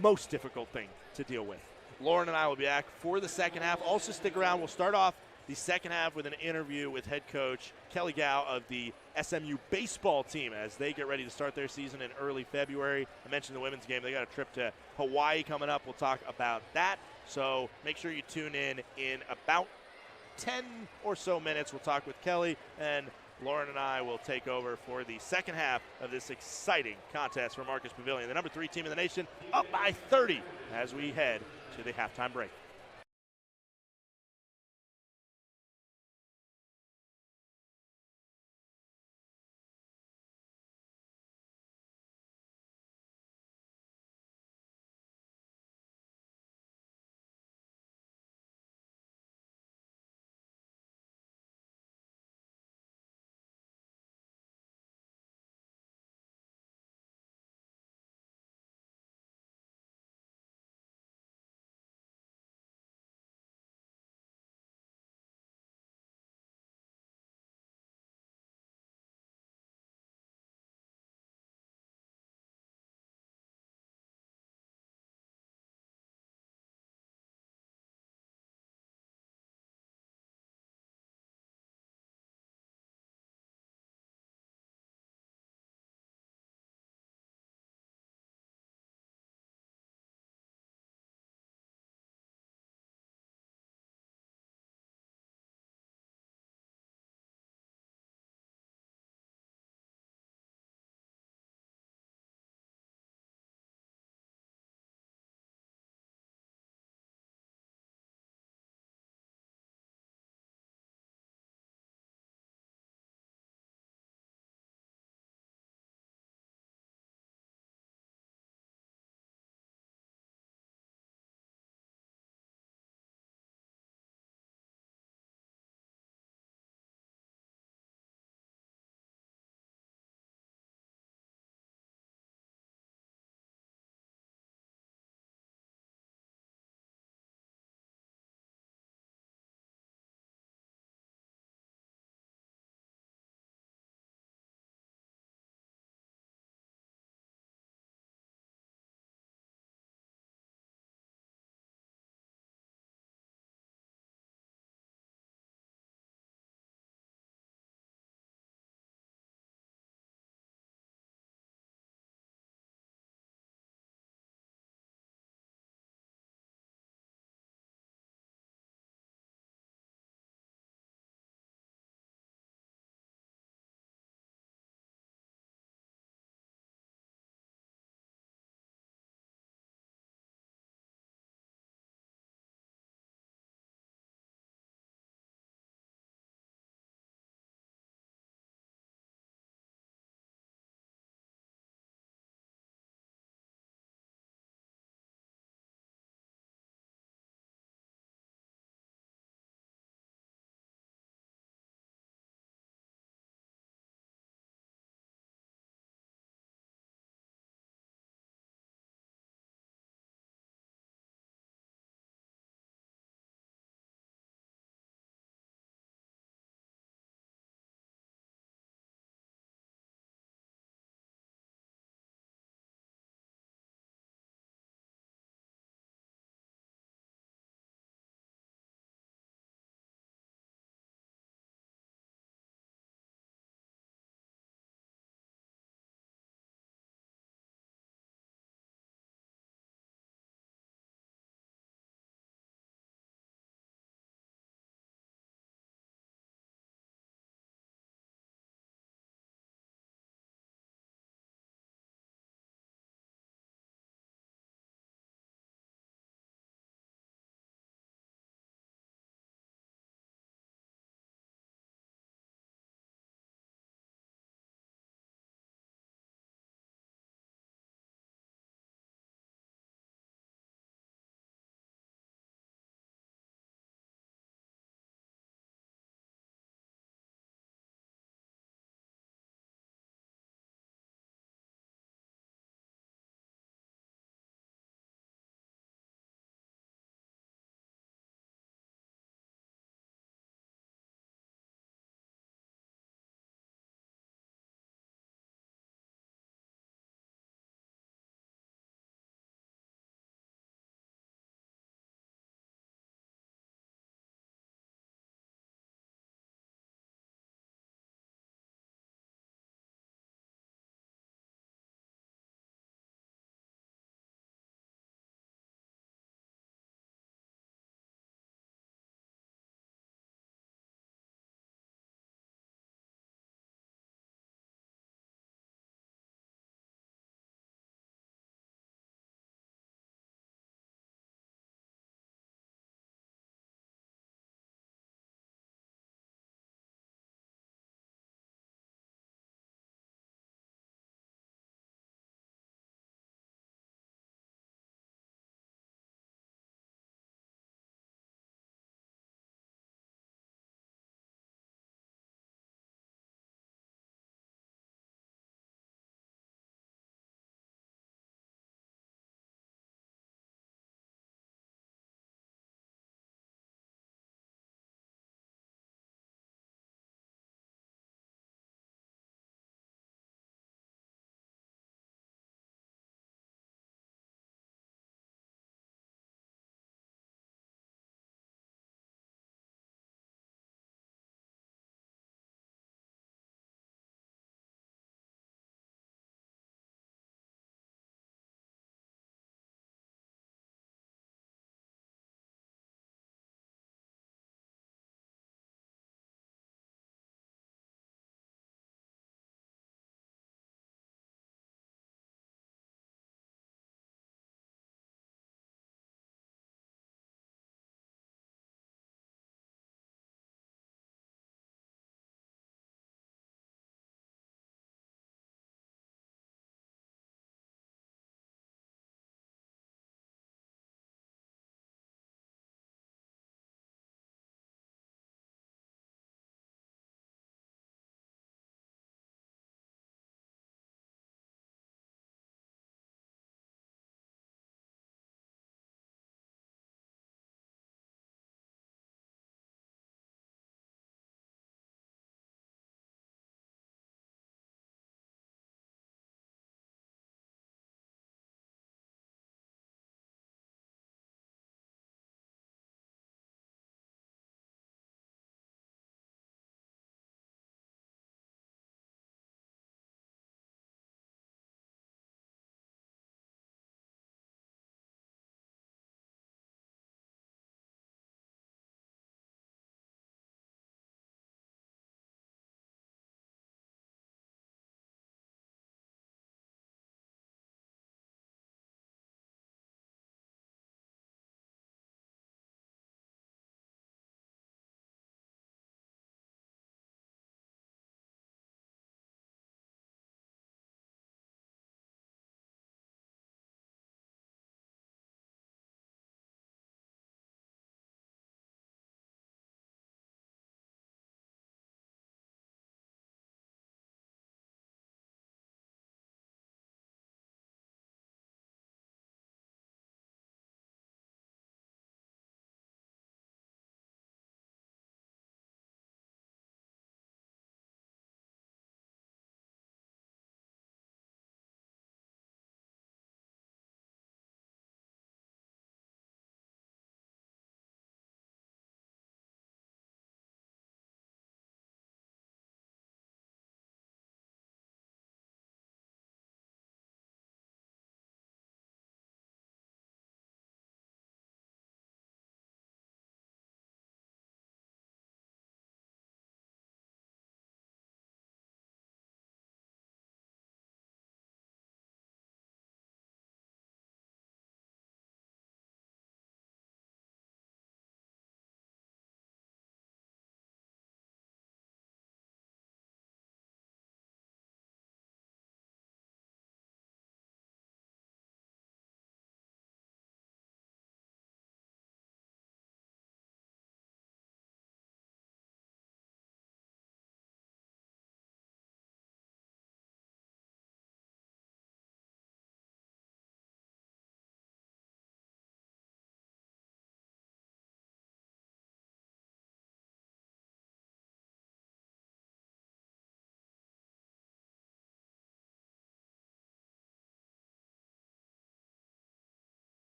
most difficult thing to deal with. Lauren and I will be back for the second half. Also stick around. We'll start off the second half with an interview with head coach Kelly Gow of the SMU baseball team as they get ready to start their season in early February. I mentioned the women's game. They got a trip to Hawaii coming up. We'll talk about that. So make sure you tune in about 10 or so minutes. We'll talk with Kelly, and Lauren and I will take over for the second half of this exciting contest for Marcus Pavilion. The number 3 team in the nation up by 30 as we head to the halftime break.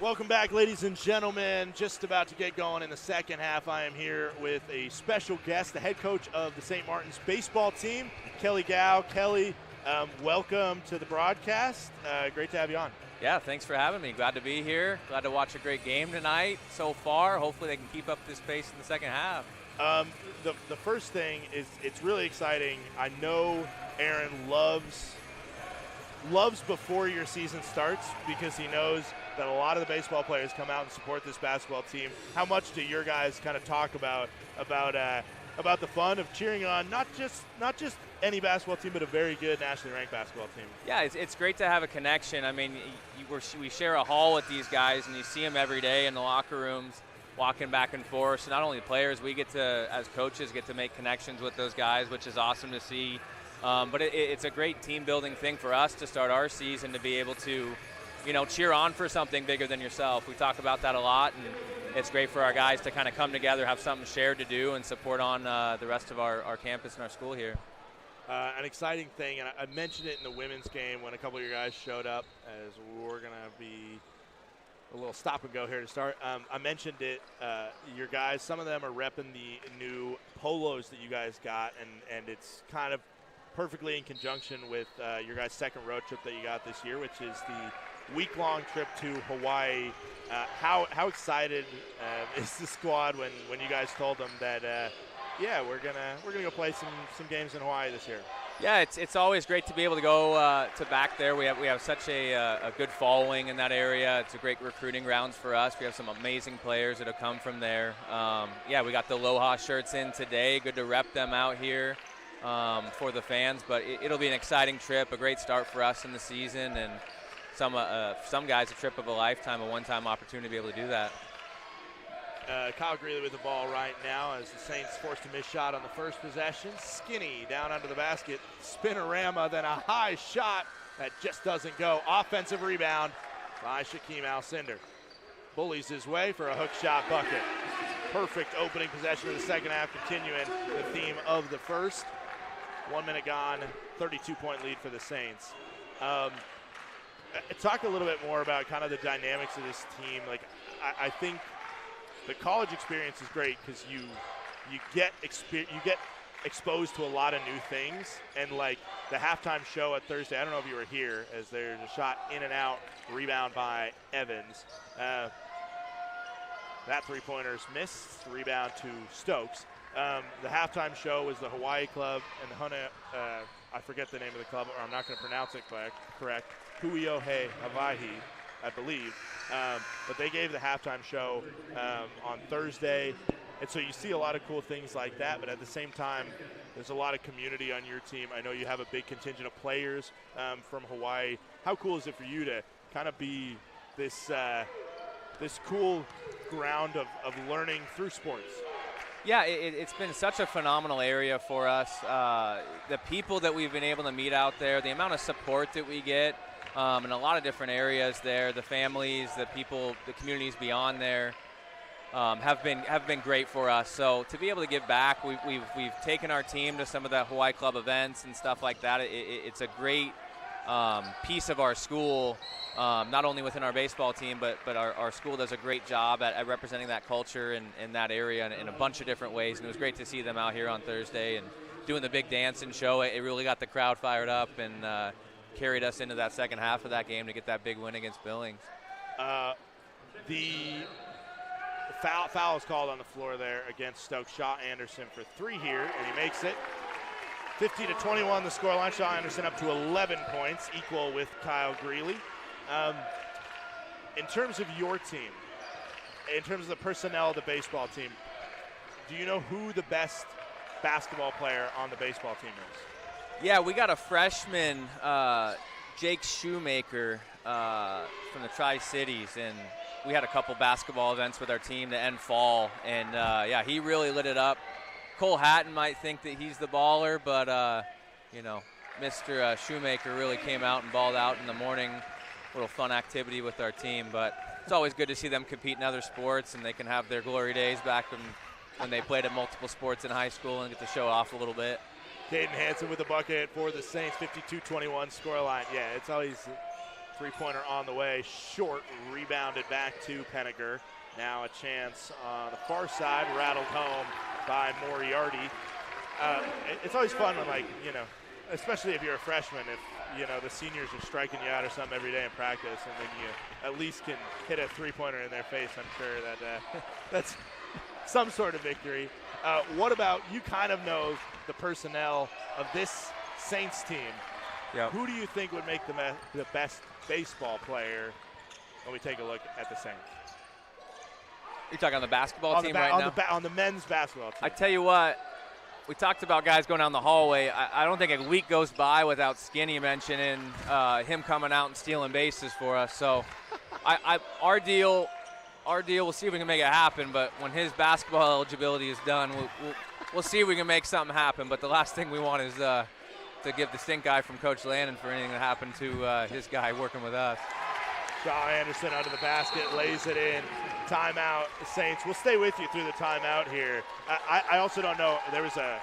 Welcome back, ladies and gentlemen. Just about to get going in the second half. I am here with a special guest, the head coach of the St. Martin's baseball team, Kelly Gow. Kelly, welcome to the broadcast. Great to have you on. Yeah, thanks for having me. Glad to be here. Glad to watch a great game tonight so far. Hopefully they can keep up this pace in the second half. The first thing is it's really exciting. I know Aaron loves before your season starts because he knows that a lot of the baseball players come out and support this basketball team. How much do your guys kind of talk about the fun of cheering on not just any basketball team, but a very good nationally ranked basketball team? Yeah, it's great to have a connection. I mean, we share a hall with these guys, and you see them every day in the locker rooms, walking back and forth. So not only the players, we get to, as coaches, get to make connections with those guys, which is awesome to see. But it's a great team-building thing for us to start our season, to be able to, cheer on for something bigger than yourself. We talk about that a lot, and it's great for our guys to kind of come together, have something shared to do, and support on the rest of our campus and our school here. An exciting thing, and I mentioned it in the women's game when a couple of your guys showed up, as we're going to be a little stop and go here to start. I mentioned it, your guys, some of them are repping the new polos that you guys got, and it's kind of perfectly in conjunction with your guys' second road trip that you got this year, which is the week-long trip to Hawaii. How excited is the squad when you guys told them that we're gonna go play some games in Hawaii this year? Yeah, it's always great to be able to go to back there. We have such a good following in that area. It's a great recruiting grounds for us. We have some amazing players that have come from there. We got the Aloha shirts in today. Good to rep them out here for the fans. But it'll be an exciting trip, a great start for us in the season, and some guys a trip of a lifetime, a one-time opportunity to be able to do that. Kyle Greeley with the ball right now as the Saints forced a missed shot on the first possession. Skinny down under the basket, spinorama, then a high shot that just doesn't go. Offensive rebound by Shaquem Alcindor. Bullies his way for a hook shot bucket. Perfect opening possession of the second half, continuing the theme of the first. 1 minute gone, 32-point lead for the Saints. Talk a little bit more about kind of the dynamics of this team. Like, I think the college experience is great because you get exposed to a lot of new things, and like the halftime show at Thursday, I don't know if you were here, as there's a shot in and out, rebound by Evans. That three-pointer's missed, rebound to Stokes. The halftime show was the Hawaii Club and the Hana, I forget the name of the club, or I'm not going to pronounce it correct. Huiohe Hawaii, I believe. But they gave the halftime show on Thursday. And so you see a lot of cool things like that, but at the same time, there's a lot of community on your team. I know you have a big contingent of players from Hawaii. How cool is it for you to kind of be this cool ground of learning through sports? Yeah, it's been such a phenomenal area for us. The people that we've been able to meet out there, the amount of support that we get in a lot of different areas there, the families, the people, the communities beyond there have been great for us. So to be able to give back, we've taken our team to some of the Hawaii Club events and stuff like that. It's a great piece of our school, not only within our baseball team, but our school does a great job at representing that culture in that area in a bunch of different ways. And it was great to see them out here on Thursday and doing the big dance and show. It really got the crowd fired up and carried us into that second half of that game to get that big win against Billings. The foul is called on the floor there against Stokes. Shaw Anderson for three here, and he makes it. 50-21 the scoreline. Shaw Anderson up to 11 points, equal with Kyle Greeley. In terms of your team, in terms of the personnel of the baseball team, do you know who the best basketball player on the baseball team is? Yeah, we got a freshman, Jake Shoemaker from the Tri-Cities, and we had a couple basketball events with our team to end fall, and he really lit it up. Cole Hatton might think that he's the baller, but Mr. Shoemaker really came out and balled out in the morning. A little fun activity with our team, but it's always good to see them compete in other sports, and they can have their glory days back when they played at multiple sports in high school and get to show off a little bit. Caden Hansen with the bucket for the Saints, 52-21 scoreline. Yeah, it's always Three-pointer on the way, short, rebounded back to Penninger. Now a chance on the far side, rattled home by Moriarty. It's always fun when, like, you know, especially if you're a freshman, if, you know, the seniors are striking you out or something every day in practice, and then you at least can hit a three-pointer in their face. I'm sure that that's some sort of victory. What about, you kind of know the personnel of this Saints team. Yep. Who do you think would make the best baseball player when we take a look at the Saints? You're talking on the basketball team right now? On the men's basketball team. I tell you what, we talked about guys going down the hallway. I don't think a week goes by without Skinny mentioning him coming out and stealing bases for us. So our deal, we'll see if we can make it happen. But when his basketball eligibility is done, we'll see if we can make something happen. But the last thing we want is to give the stink eye from Coach Landon for anything that happened to his guy working with us. Shaw Anderson under the basket, lays it in. Timeout, the Saints. We'll stay with you through the timeout here. I also don't know, there was a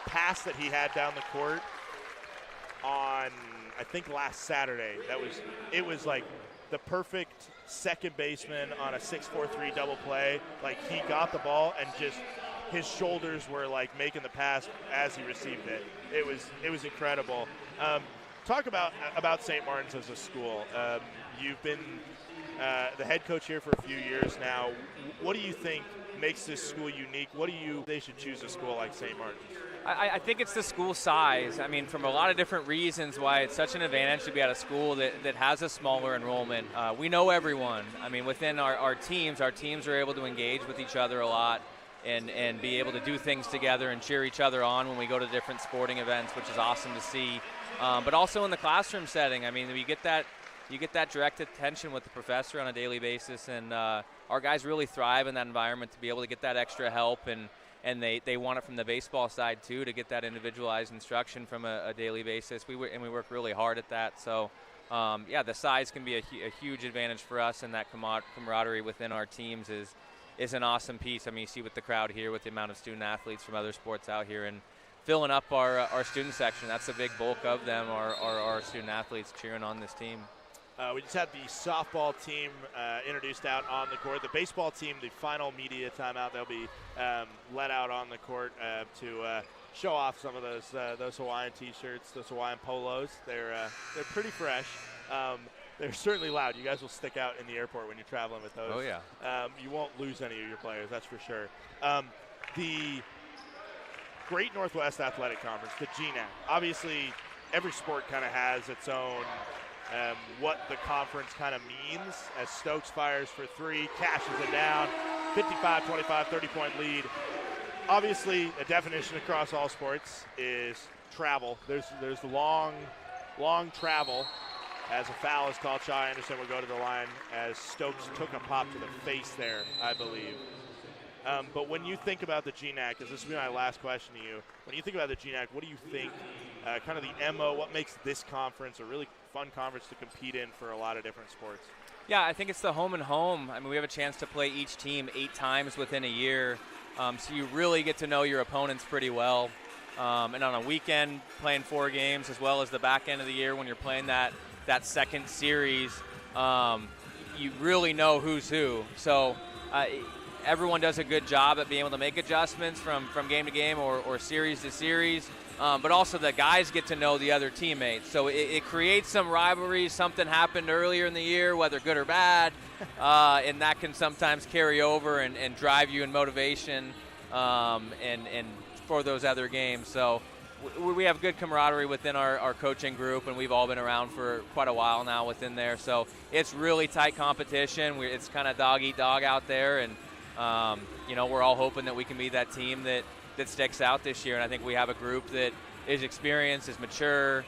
pass that he had down the court on, I think, last Saturday. It was like the perfect second baseman on a 6-4-3 double play. Like, he got the ball and just his shoulders were like making the pass as he received it. It was incredible. Talk about St. Martin's as a school. You've been the head coach here for a few years now. What do you think makes this school unique? They should choose a school like St. Martin's? I think it's the school size. I mean, from a lot of different reasons why it's such an advantage to be at a school that has a smaller enrollment. We know everyone. I mean, within our teams are able to engage with each other a lot and be able to do things together and cheer each other on when we go to different sporting events, which is awesome to see. But also in the classroom setting, I mean, you get that direct attention with the professor on a daily basis, and our guys really thrive in that environment to be able to get that extra help, and they want it from the baseball side too, to get that individualized instruction from a daily basis. We work really hard at that. So the size can be a huge advantage for us, and that camaraderie within our teams is an awesome piece. I mean, you see with the crowd here, with the amount of student athletes from other sports out here, and filling up our student section. That's a big bulk of them, our student athletes cheering on this team. We just had the softball team introduced out on the court. The baseball team, the final media timeout, they'll be let out on the court to show off some of those Hawaiian T-shirts, those Hawaiian polos. They're pretty fresh. They're certainly loud. You guys will stick out in the airport when you're traveling with those. Oh, yeah. You won't lose any of your players, that's for sure. The Great Northwest Athletic Conference, the GNAC. Obviously, every sport kind of has its own what the conference kind of means. As Stokes fires for three, cashes it down, 55-25, 30-point lead. Obviously, a definition across all sports is travel. There's the long travel. As a foul is called, Shaw Anderson will go to the line as Stokes took a pop to the face there, I believe. But when you think about the GNAC, because this will be my last question to you, when you think about the GNAC, what do you think kind of the MO, what makes this conference a really fun conference to compete in for a lot of different sports? Yeah, I think it's the home and home. I mean, we have a chance to play each team 8 times within a year, so you really get to know your opponents pretty well. And on a weekend, playing 4 games, as well as the back end of the year when you're playing that second series, you really know who's who. So everyone does a good job at being able to make adjustments from game to game or series to series, but also the guys get to know the other teammates. So it creates some rivalries. Something happened earlier in the year, whether good or bad, and that can sometimes carry over and drive you in motivation and for those other games. So we have good camaraderie within our coaching group, and we've all been around for quite a while now within there. So it's really tight competition. It's kind of dog eat dog out there, and we're all hoping that we can be that team that sticks out this year. And I think we have a group that is experienced, is mature,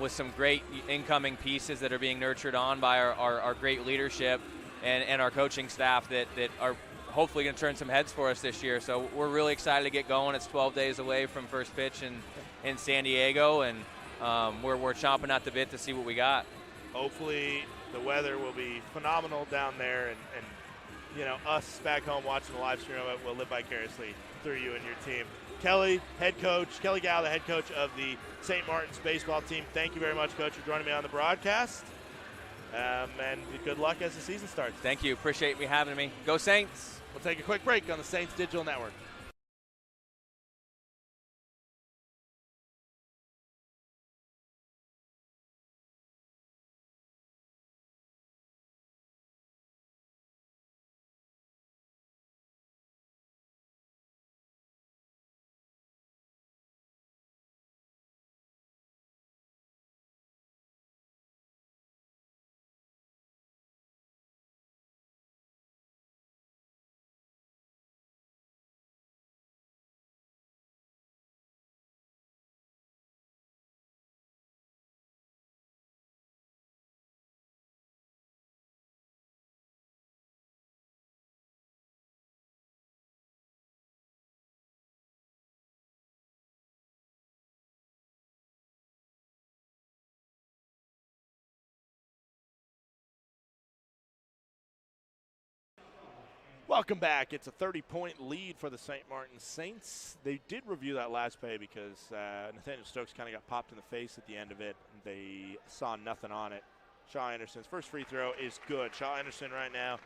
with some great incoming pieces that are being nurtured on by our great leadership and our coaching staff that are hopefully going to turn some heads for us this year. So we're really excited to get going. It's 12 days away from first pitch in San Diego, and we're chomping at the bit to see what we got. Hopefully the weather will be phenomenal down there, and us back home watching the live stream of it will live vicariously through you and your team. Kelly Gow, the head coach of the St. Martin's baseball team. Thank you very much, Coach, for joining me on the broadcast. And good luck as the season starts. Thank you. Appreciate me having me. Go Saints. We'll take a quick break on the Saints Digital Network. Welcome back. It's a 30-point lead for the St. Martin Saints. They did review that last play because Nathaniel Stokes kind of got popped in the face at the end of it. They saw nothing on it. Shaw Anderson's first free throw is good. Shaw Anderson right now,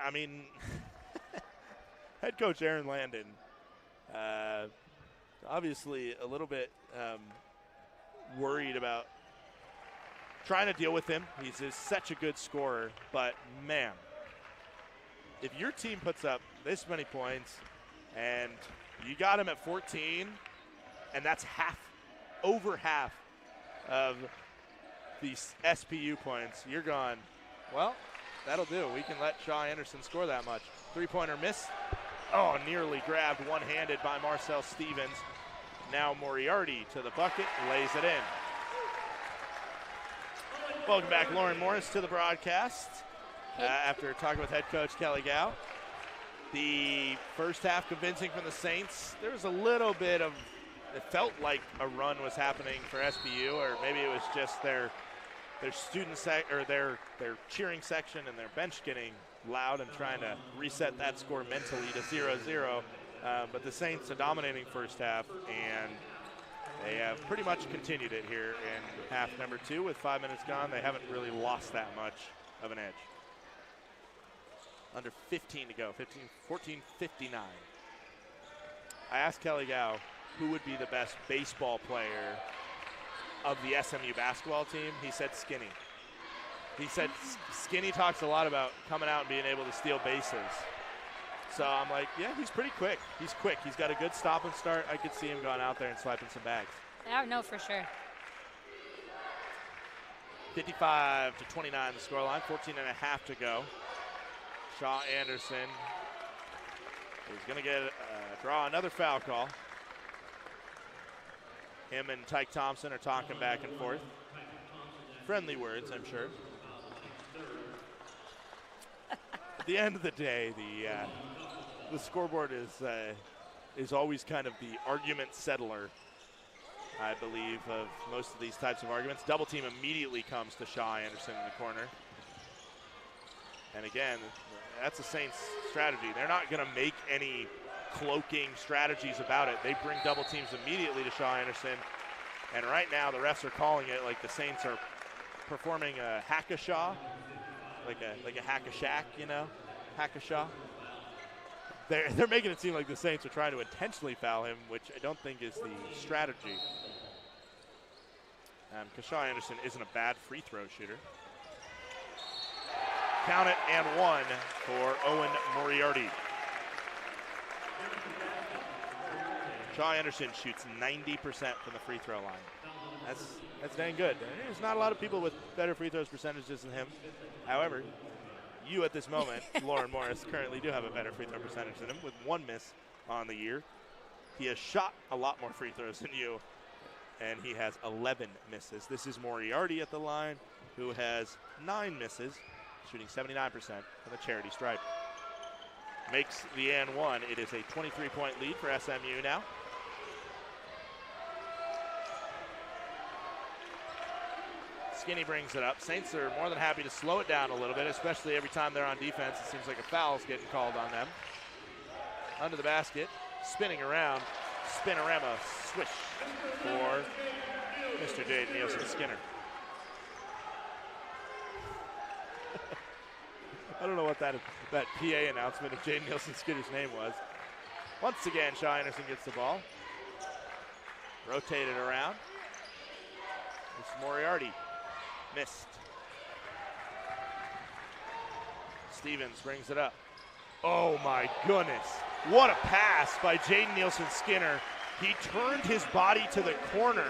I mean, head coach Aaron Landon, obviously a little bit worried about trying to deal with him. He's just such a good scorer, but man, if your team puts up this many points and you got him at 14, and that's over half of these SPU points, you're going, well, that'll do. We can let Shaw Anderson score that much. Three-pointer miss. Oh, nearly grabbed one-handed by Marcel Stevens. Now Moriarty to the bucket, lays it in. Welcome back, Lauren Morris, to the broadcast. After talking with head coach Kelly Gow. The first half convincing from the Saints. There was a little bit of, it felt like a run was happening for SPU, or maybe it was just their student or their cheering section and their bench getting loud and trying to reset that score mentally to 0-0. But the Saints are dominating first half, and they have pretty much continued it here in half number 2 with 5 minutes gone. They haven't really lost that much of an edge. Under 15 to go, 14:59. I asked Kelly Gow who would be the best baseball player of the SMU basketball team. He said Skinny. He said Skinny talks a lot about coming out and being able to steal bases. So I'm like, yeah, he's pretty quick. He's quick. He's got a good stop and start. I could see him going out there and swiping some bags. Yeah, no, for sure. 55-29 the scoreline, 14.5 to go. Shaw Anderson is going to draw another foul call. Him and Tyke Thompson are talking back and forth. Friendly words, I'm sure. At the end of the day, the scoreboard is always kind of the argument settler, I believe, of most of these types of arguments. Double team immediately comes to Shaw Anderson in the corner. And again, that's the Saints' strategy. They're not going to make any cloaking strategies about it. They bring double teams immediately to Shaw Anderson. And right now, the refs are calling it like the Saints are performing a hack-a-shaw, like a hack-a-shack, you know, hack-a-shaw. They're making it seem like the Saints are trying to intentionally foul him, which I don't think is the strategy. Because Shaw Anderson isn't a bad free throw shooter. Count it, and one for Owen Moriarty. Shaw Anderson shoots 90% from the free throw line. That's dang good. There's not a lot of people with better free throws percentages than him. However, you at this moment, Lauren Morris, currently do have a better free throw percentage than him with 1 miss on the year. He has shot a lot more free throws than you, and he has 11 misses. This is Moriarty at the line, who has 9 misses, shooting 79% from the charity stripe. Makes the and one. It is a 23-point lead for SMU now. Skinny brings it up. Saints are more than happy to slow it down a little bit, especially every time they're on defense. It seems like a foul's getting called on them. Under the basket, spinning around, spinorama swish for Mr. Jade Nielsen Skinner. don't know what that PA announcement of Jaden Nielsen Skinner's name was. Once again, Shaw Anderson gets the ball. Rotated around. It's Moriarty. Missed. Stevens brings it up. Oh my goodness. What a pass by Jaden Nielsen Skinner. He turned his body to the corner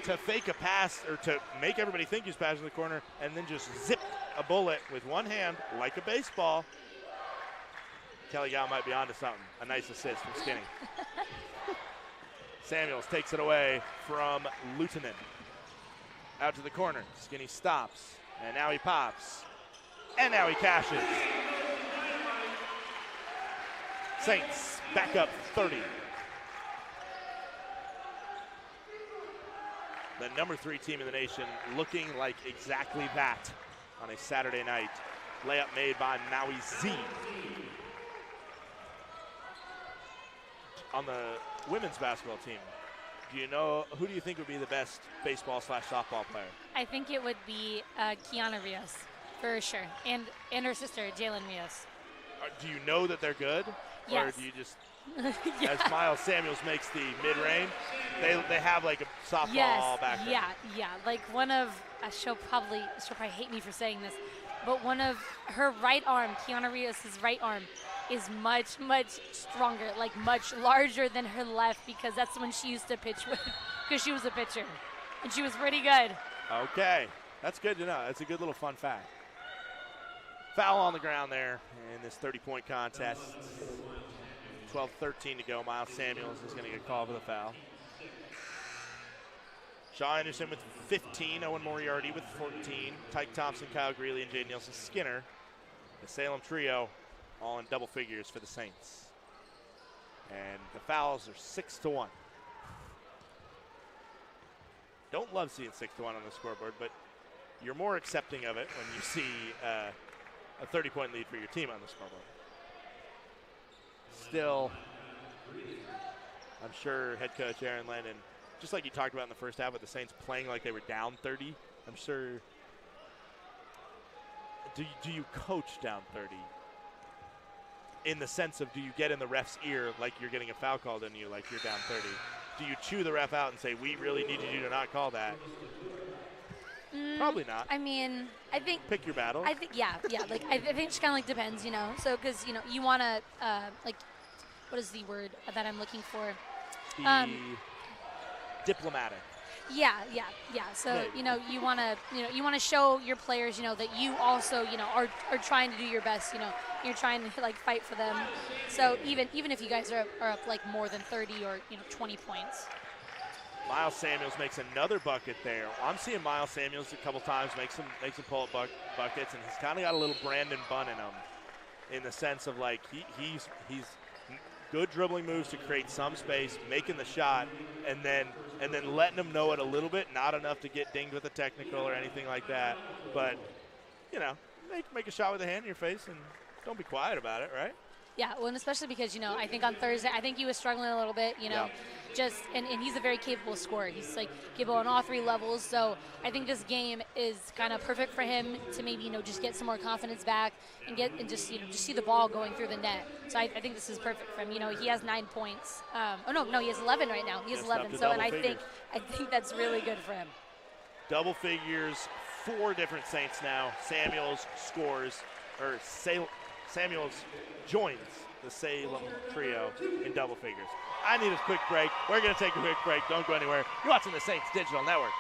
to fake a pass, or to make everybody think he's passing the corner, and then just zipped a bullet with one hand like a baseball. Kelly Gow might be onto something. A nice assist from Skinny. Samuels takes it away from Lieutenant. Out to the corner. Skinny stops. And now he pops. And now he cashes. Saints back up 30. The number 3 team in the nation looking like exactly that on a Saturday night. Layup made by Maui Z. On the women's basketball team, who do you think would be the best baseball/softball player? I think it would be Kiana Rios, for sure, and her sister, Jalen Rios. Do you know that they're good? Yes. Or do you just, Yeah. as Miles Samuels makes the mid-range, they have like a softball background? Yeah. Like one of, she'll probably hate me for saying this, but one of her right arm, Kiana Rios' right arm, is much, much stronger, like much larger than her left, because that's when she used to pitch with, because she was a pitcher, and she was pretty good. Okay, that's good to know. That's a good little fun fact. Foul on the ground there in this 30-point contest. 12-13 to go. Miles Samuels is going to get called for the foul. Shaw Anderson with 15, Owen Moriarty with 14, Tyke Thompson, Kyle Greeley, and Jaden Nielsen Skinner. The Salem trio all in double figures for the Saints. And the fouls are 6-1. Don't love seeing 6-1 on the scoreboard, but you're more accepting of it when you see a 30-point lead for your team on the scoreboard. Still, I'm sure head coach Aaron Lennon, just like you talked about in the first half with the Saints playing like they were down 30, I'm sure. Do you coach down 30? In the sense of, do you get in the ref's ear like you're getting a foul called on you, like you're down 30? Do you chew the ref out and say, we really needed you to not call that? Probably not. I mean, I think. Pick your battle. I think, yeah. Like, I think it just kind of like depends, So, because, you want to, like, what is the word that I'm looking for? Diplomatic. Yeah. So, you want to show your players, that you also, are trying to do your best, you're trying to like fight for them. So even if you guys are up like more than 30 or, 20 points. Miles Samuels makes another bucket there. I'm seeing Miles Samuels a couple times make some pull-up buckets, and he's kind of got a little Brandon Bunn in him, in the sense of like he's good dribbling moves to create some space, making the shot, and then letting them know it a little bit. Not enough to get dinged with a technical or anything like that, but make a shot with a hand in your face and don't be quiet about it, right? Yeah, well, and especially because, I think on Thursday, I think he was struggling a little bit, Yeah. and he's a very capable scorer. He's like capable on all 3 levels. So I think this game is kind of perfect for him to maybe, just get some more confidence back and just see the ball going through the net. So I think this is perfect for him. He has 9 points. He has 11 right now. He has 11. So, and I think that's really good for him. Double figures, 4 different Saints now. Samuels joins the Salem trio in double figures. I need a quick break. We're going to take a quick break. Don't go anywhere. You're watching the Saints Digital Network.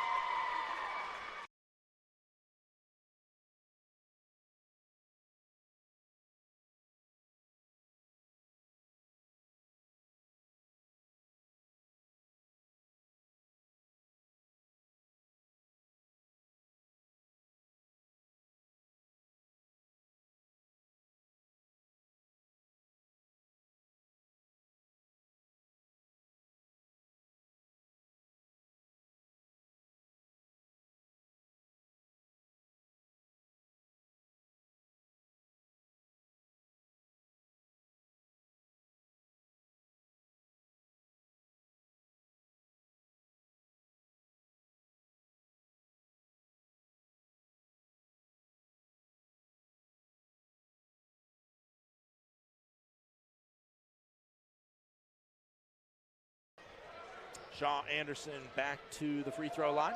Shaw Anderson back to the free throw line.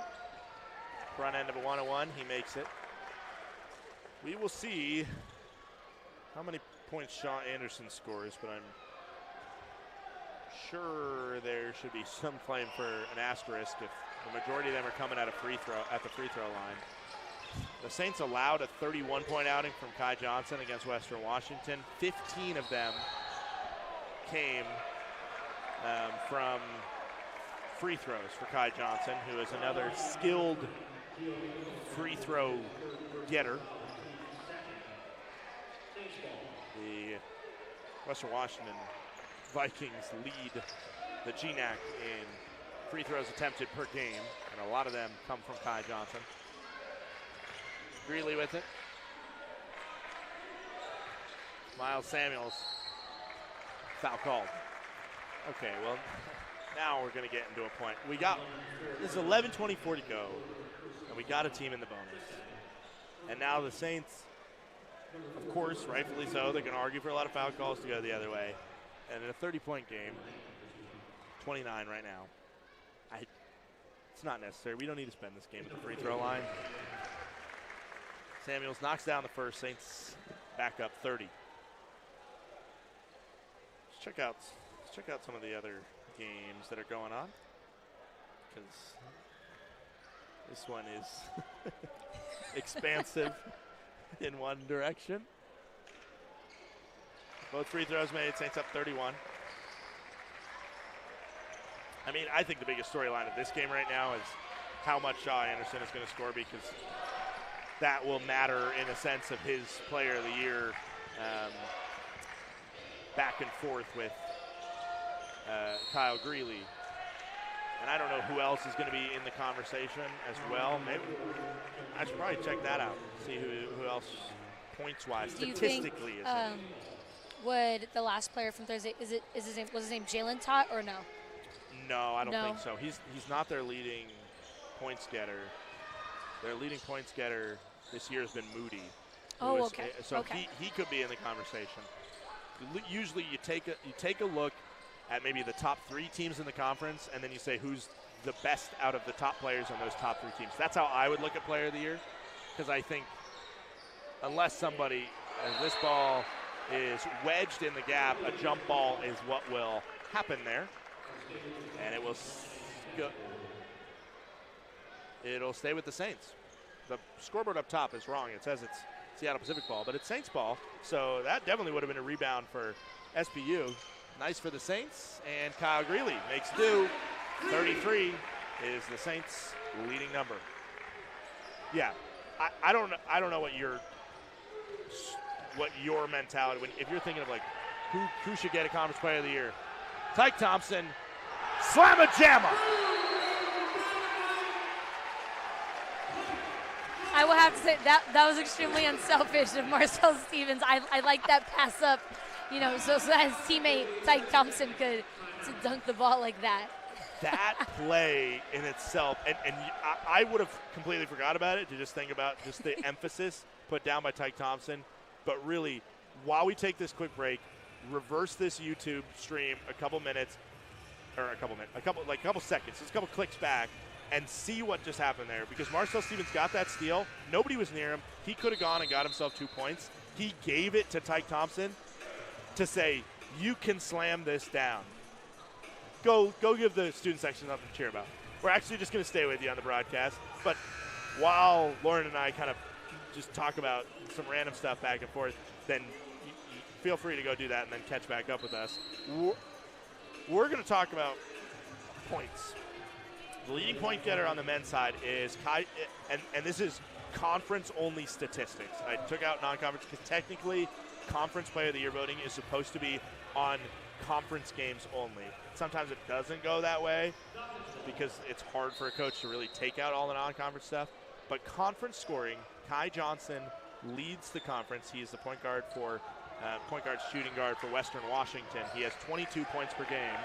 Front end of a 1-on-1, he makes it. We will see how many points Shaw Anderson scores, but I'm sure there should be some claim for an asterisk if the majority of them are coming at the free throw line. The Saints allowed a 31-point outing from Kai Johnson against Western Washington. 15 of them came from free throws for Kai Johnson, who is another skilled free throw getter. The Western Washington Vikings lead the GNAC in free throws attempted per game, and a lot of them come from Kai Johnson. Greeley with it. Miles Samuels. Foul called. Okay, well, now we're going to get into a point. This is 11:24 to go, and we got a team in the bonus. And now the Saints, of course, rightfully so, they're going to argue for a lot of foul calls to go the other way. And in a 30-point game, 29 right now, it's not necessary. We don't need to spend this game at the free throw line. Samuels knocks down the first. Saints back up 30. Let's check out some of the other games that are going on, because this one is expansive in one direction. Both free throws made, Saints up 31. I mean, I think the biggest storyline of this game right now is how much Shaw Anderson is going to score, because that will matter in a sense of his player of the year back and forth with Kyle Greeley. And I don't know who else is going to be in the conversation as well. Maybe I should probably check that out, see who else points-wise statistically is in. Would the last player from Thursday, was his name Jalen Tott or no? No, I don't think so. He's not their leading points getter. Their leading points getter this year has been Moody. Oh, okay. So okay. He could be in the conversation. Usually you take a look at maybe the top 3 teams in the conference, and then you say who's the best out of the top players on those top 3 teams. That's how I would look at player of the year, because I think unless somebody, this ball is wedged in the gap, a jump ball is what will happen there, and it'll stay with the Saints. The scoreboard up top is wrong. It says it's Seattle Pacific ball, but it's Saints ball, so that definitely would have been a rebound for SPU. Nice for the Saints, and Kyle Greeley makes do. 33 is the Saints' leading number. Yeah, I don't know what your mentality, if you're thinking of like who should get a conference player of the year. Tyke Thompson, slamma jamma. I will have to say that was extremely unselfish of Marcel Stevens. I like that pass up, so that his teammate Tyke Thompson could dunk the ball like that. That play in itself, and I would have completely forgot about it to just think about just the emphasis put down by Tyke Thompson. But really, while we take this quick break, reverse this YouTube stream a couple seconds, just a couple clicks back, and see what just happened there. Because Marcel Stevens got that steal. Nobody was near him. He could have gone and got himself 2 points. He gave it to Tyke Thompson to say, you can slam this down. Go give the student section something to cheer about. We're actually just going to stay with you on the broadcast. But while Lauren and I kind of just talk about some random stuff back and forth, then you feel free to go do that and then catch back up with us. We're going to talk about points. The leading point getter on the men's side is Kai, and this is conference-only statistics. I took out non-conference because technically conference player of the year voting is supposed to be on conference games only. Sometimes it doesn't go that way because it's hard for a coach to really take out all the non-conference stuff. But conference scoring, Kai Johnson leads the conference. He is the point guard shooting guard for Western Washington. He has 22 points per game.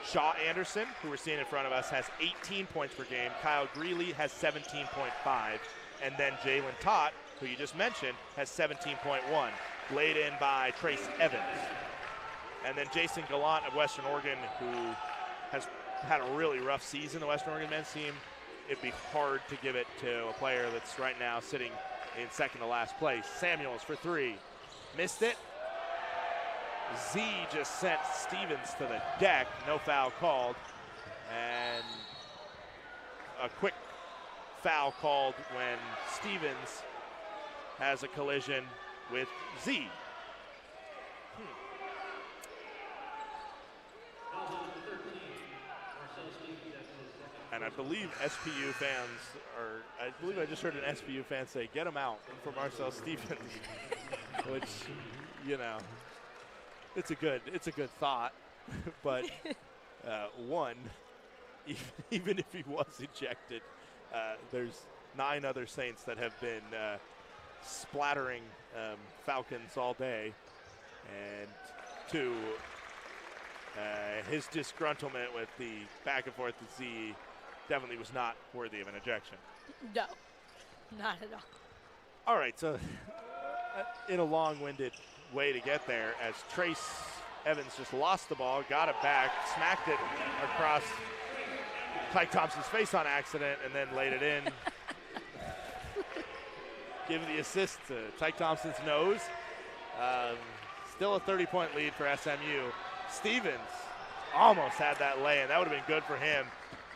Shaw Anderson, who we're seeing in front of us, has 18 points per game. Kyle Greeley has 17.5. And then Jalen Tott, who you just mentioned, has 17.1, laid in by Trace Evans. And then Jason Gallant of Western Oregon, who has had a really rough season, the Western Oregon men's team, it'd be hard to give it to a player that's right now sitting in second to last place. Samuels for three. Missed it. Z just sent Stevens to the deck. No foul called. And a quick foul called when Stevens has a collision with Z. And I believe SPU fans I believe I just heard an SPU fan say, "Get him out" for Marcel Stevens, which, you know, it's a good thought, but one, even if he was ejected, there's 9 other Saints that have been splattering Falcons all day, and 2, his disgruntlement with the back and forth to Z definitely was not worthy of an ejection. No, not at all. All right, so in a long-winded way to get there, as Trace Evans just lost the ball, got it back, smacked it across Tyke Thompson's face on accident, and then laid it in. Give the assist to Tyke Thompson's nose. Still a 30-point lead for SMU. Stevens almost had that lay, and that would have been good for him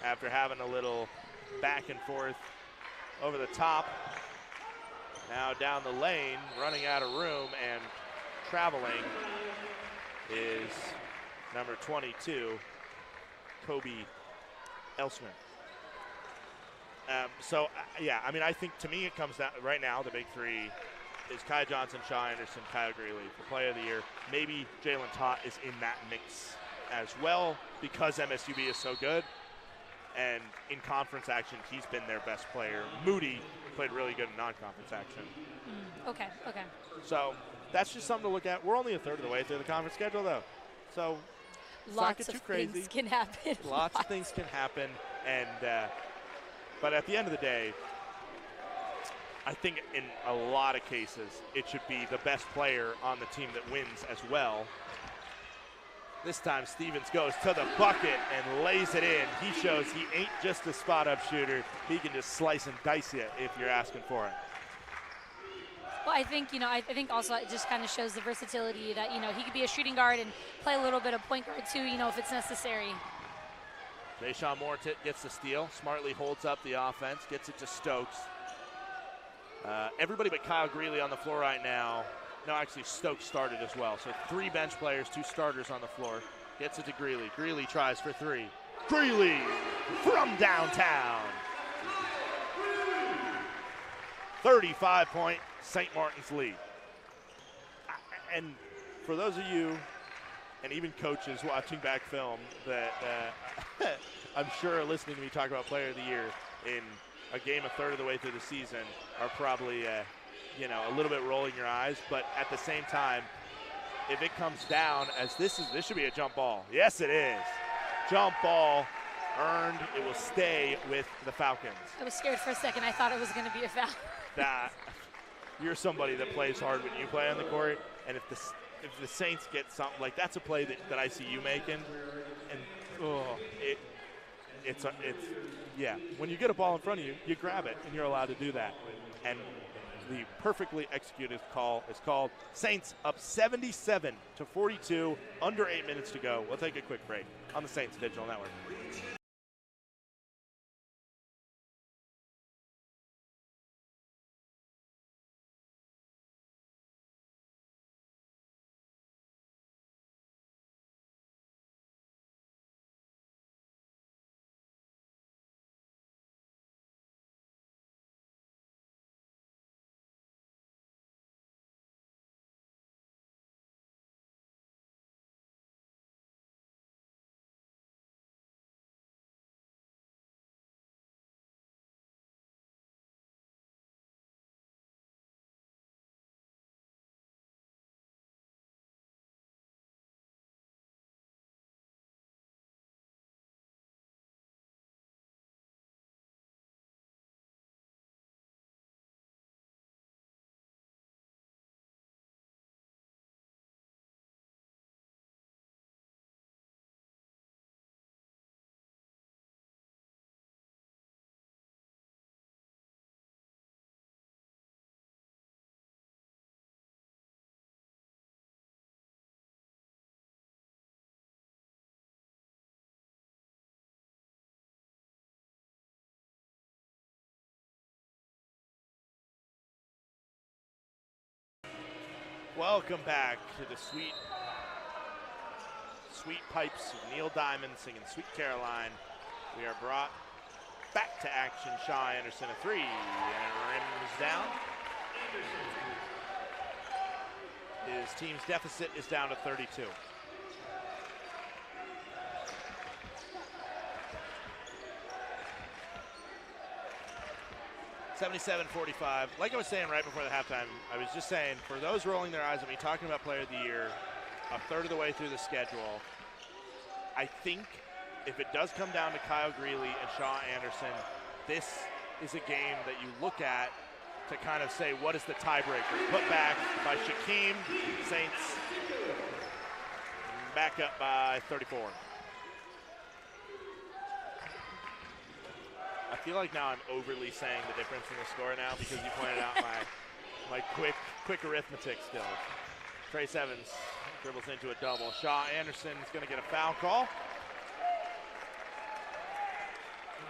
after having a little back and forth over the top. Now down the lane, running out of room and traveling is number 22, Kobe Elsman. Yeah, I mean, I think to me it comes down right now, the big three is Kai Johnson, Shaw Anderson, Kyle Greeley for Player of the Year. Maybe Jalen Tott is in that mix as well because MSUB is so good. And in conference action, he's been their best player. Moody played really good in non-conference action. Okay. So that's just something to look at. We're only a third of the way through the conference schedule, though. So let's not get too crazy. Things can happen. Lots of things can happen. And but at the end of the day, I think in a lot of cases, it should be the best player on the team that wins as well. This time Stevens goes to the bucket and lays it in. He shows he ain't just a spot-up shooter. He can just slice and dice you if you're asking for it. Well, I think, I think also it just kind of shows the versatility that, he could be a shooting guard and play a little bit of point guard too, if it's necessary. Jayshawn Moore gets the steal, smartly holds up the offense, gets it to Stokes. Everybody but Kyle Greeley on the floor right now. No, actually, Stokes started as well. So 3 bench players, 2 starters on the floor. Gets it to Greeley. Greeley tries for 3. Greeley from downtown. 35-point St. Martin's lead. And for those of you, and even coaches watching back film, that I'm sure are listening to me talk about Player of the Year in a game a third of the way through the season are probably a little bit rolling your eyes, but at the same time, if it comes down as this should be a jump ball. Yes, it is. Jump ball earned. It will stay with the Falcons. I was scared for a second. I thought it was going to be a foul. You're somebody that plays hard when you play on the court, and if the Saints get something like that's a play that I see you making, and when you get a ball in front of you, you grab it, and you're allowed to do that. And the perfectly executed call is called. Saints up 77-42, under 8 minutes to go. We'll take a quick break on the Saints Digital Network. Welcome back to the sweet pipes of Neil Diamond singing Sweet Caroline. We are brought back to action. Shaw Anderson a three, and it rims down. His team's deficit is down to 32. $77-45. Like I was saying right before the halftime, I was just saying, for those rolling their eyes at me talking about player of the year, a third of the way through the schedule, I think if it does come down to Kyle Greeley and Shaw Anderson, this is a game that you look at to kind of say, what is the tiebreaker? Put back by Shaquem, Saints back up by 34. I feel like now I'm overly saying the difference in the score now because you pointed out my quick arithmetic skills. Trace Evans dribbles into a double. Shaw Anderson is going to get a foul call.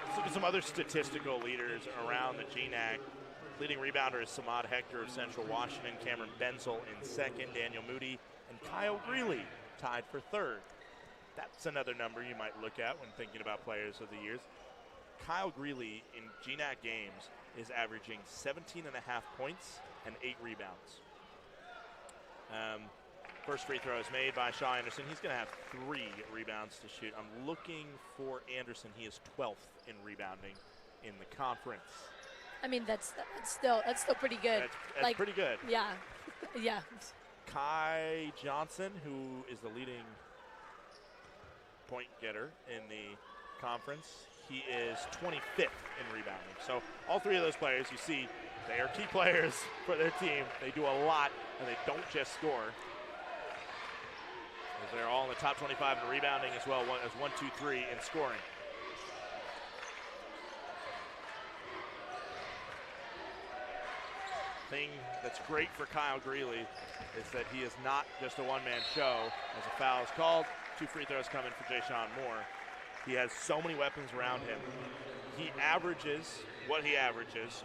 Let's look at some other statistical leaders around the GNAC. Leading rebounder is Samad Hector of Central Washington, Cameron Benzel in second, Daniel Moody, and Kyle Greeley tied for third. That's another number you might look at when thinking about players of the years. Kyle Greeley in GNAC games is averaging 17.5 points and 8 rebounds. First free throw is made by Shaw Anderson. He's going to have 3 rebounds to shoot. I'm looking for Anderson. He is 12th in rebounding in the conference. I mean, that's still pretty good. That's pretty good. Yeah, yeah. Kai Johnson, who is the leading point getter in the conference, he is 25th in rebounding. So all 3 of those players, you see, they are key players for their team. They do a lot, and they don't just score. As they're all in the top 25 in rebounding as well as 1, 2, 3 in scoring. Thing that's great for Kyle Greeley is that he is not just a one-man show. As a foul is called, 2 free throws coming for Jayshawn Moore. He has so many weapons around him. He averages what he averages,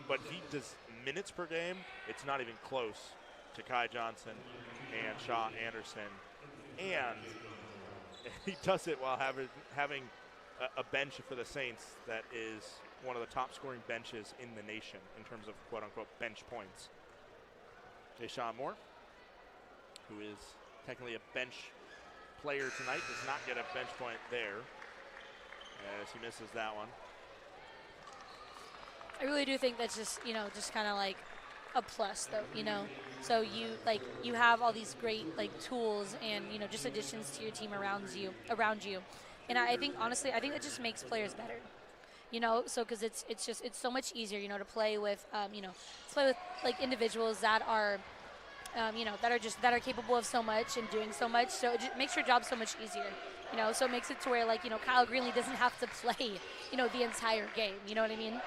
but he does minutes per game. It's not even close to Kai Johnson and Shaw Anderson. And he does it while having a bench for the Saints that is one of the top scoring benches in the nation in terms of quote-unquote bench points. Jayshawn Moore, who is technically a bench player tonight, does not get a bench point there as he misses that one. I really do think that's just, just kind of like a plus though, So you have all these great tools and, just additions to your team around you. And I think honestly, I think that just makes players better. So because it's so much easier, to play with, individuals that are, that are capable of so much and doing so much. So it just makes your job so much easier, So it makes it to where Kyle Greeley doesn't have to play, the entire game. You know what I mean?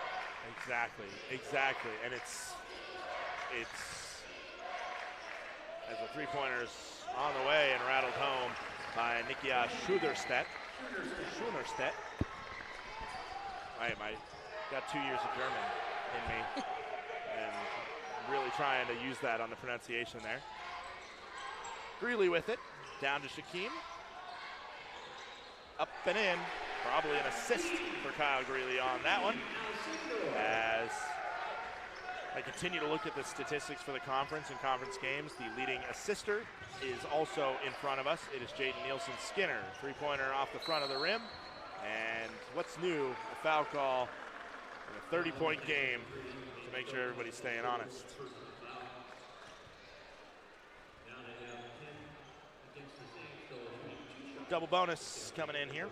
Exactly. And it's as the three-pointers on the way and rattled home by Nikia Schuderstedt. I got 2 years of German in me, and I'm really trying to use that on the pronunciation there. Greeley with it, down to Shaquem. Up and in, probably an assist for Kyle Greeley on that one. As I continue to look at the statistics for the conference and conference games, the leading assister is also in front of us. It is Jaden Nielsen-Skinner, three-pointer off the front of the rim. And what's new, a foul call in a 30-point game to make sure everybody's staying honest. Double bonus coming in here.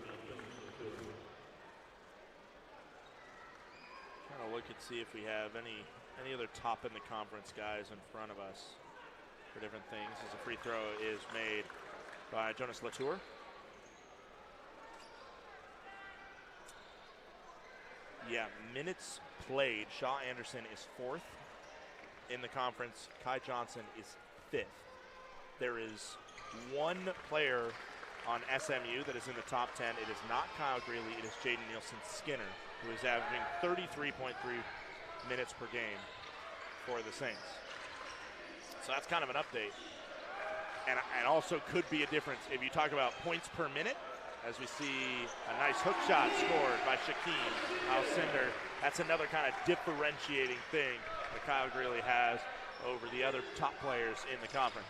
Trying to look and see if we have any other top in the conference guys in front of us for different things as a free throw is made by Jonas Latour. Yeah, minutes played. Shaw Anderson is 4th in the conference. Kai Johnson is 5th. There is one player on SMU that is in the top 10. It is not Kyle Greeley. It is Jaden Nielsen-Skinner, who is averaging 33.3 minutes per game for the Saints. So that's kind of an update. And also could be a difference if you talk about points per minute, as we see a nice hook shot scored by Shaquem Alcindor. That's another kind of differentiating thing that Kyle Greeley has over the other top players in the conference.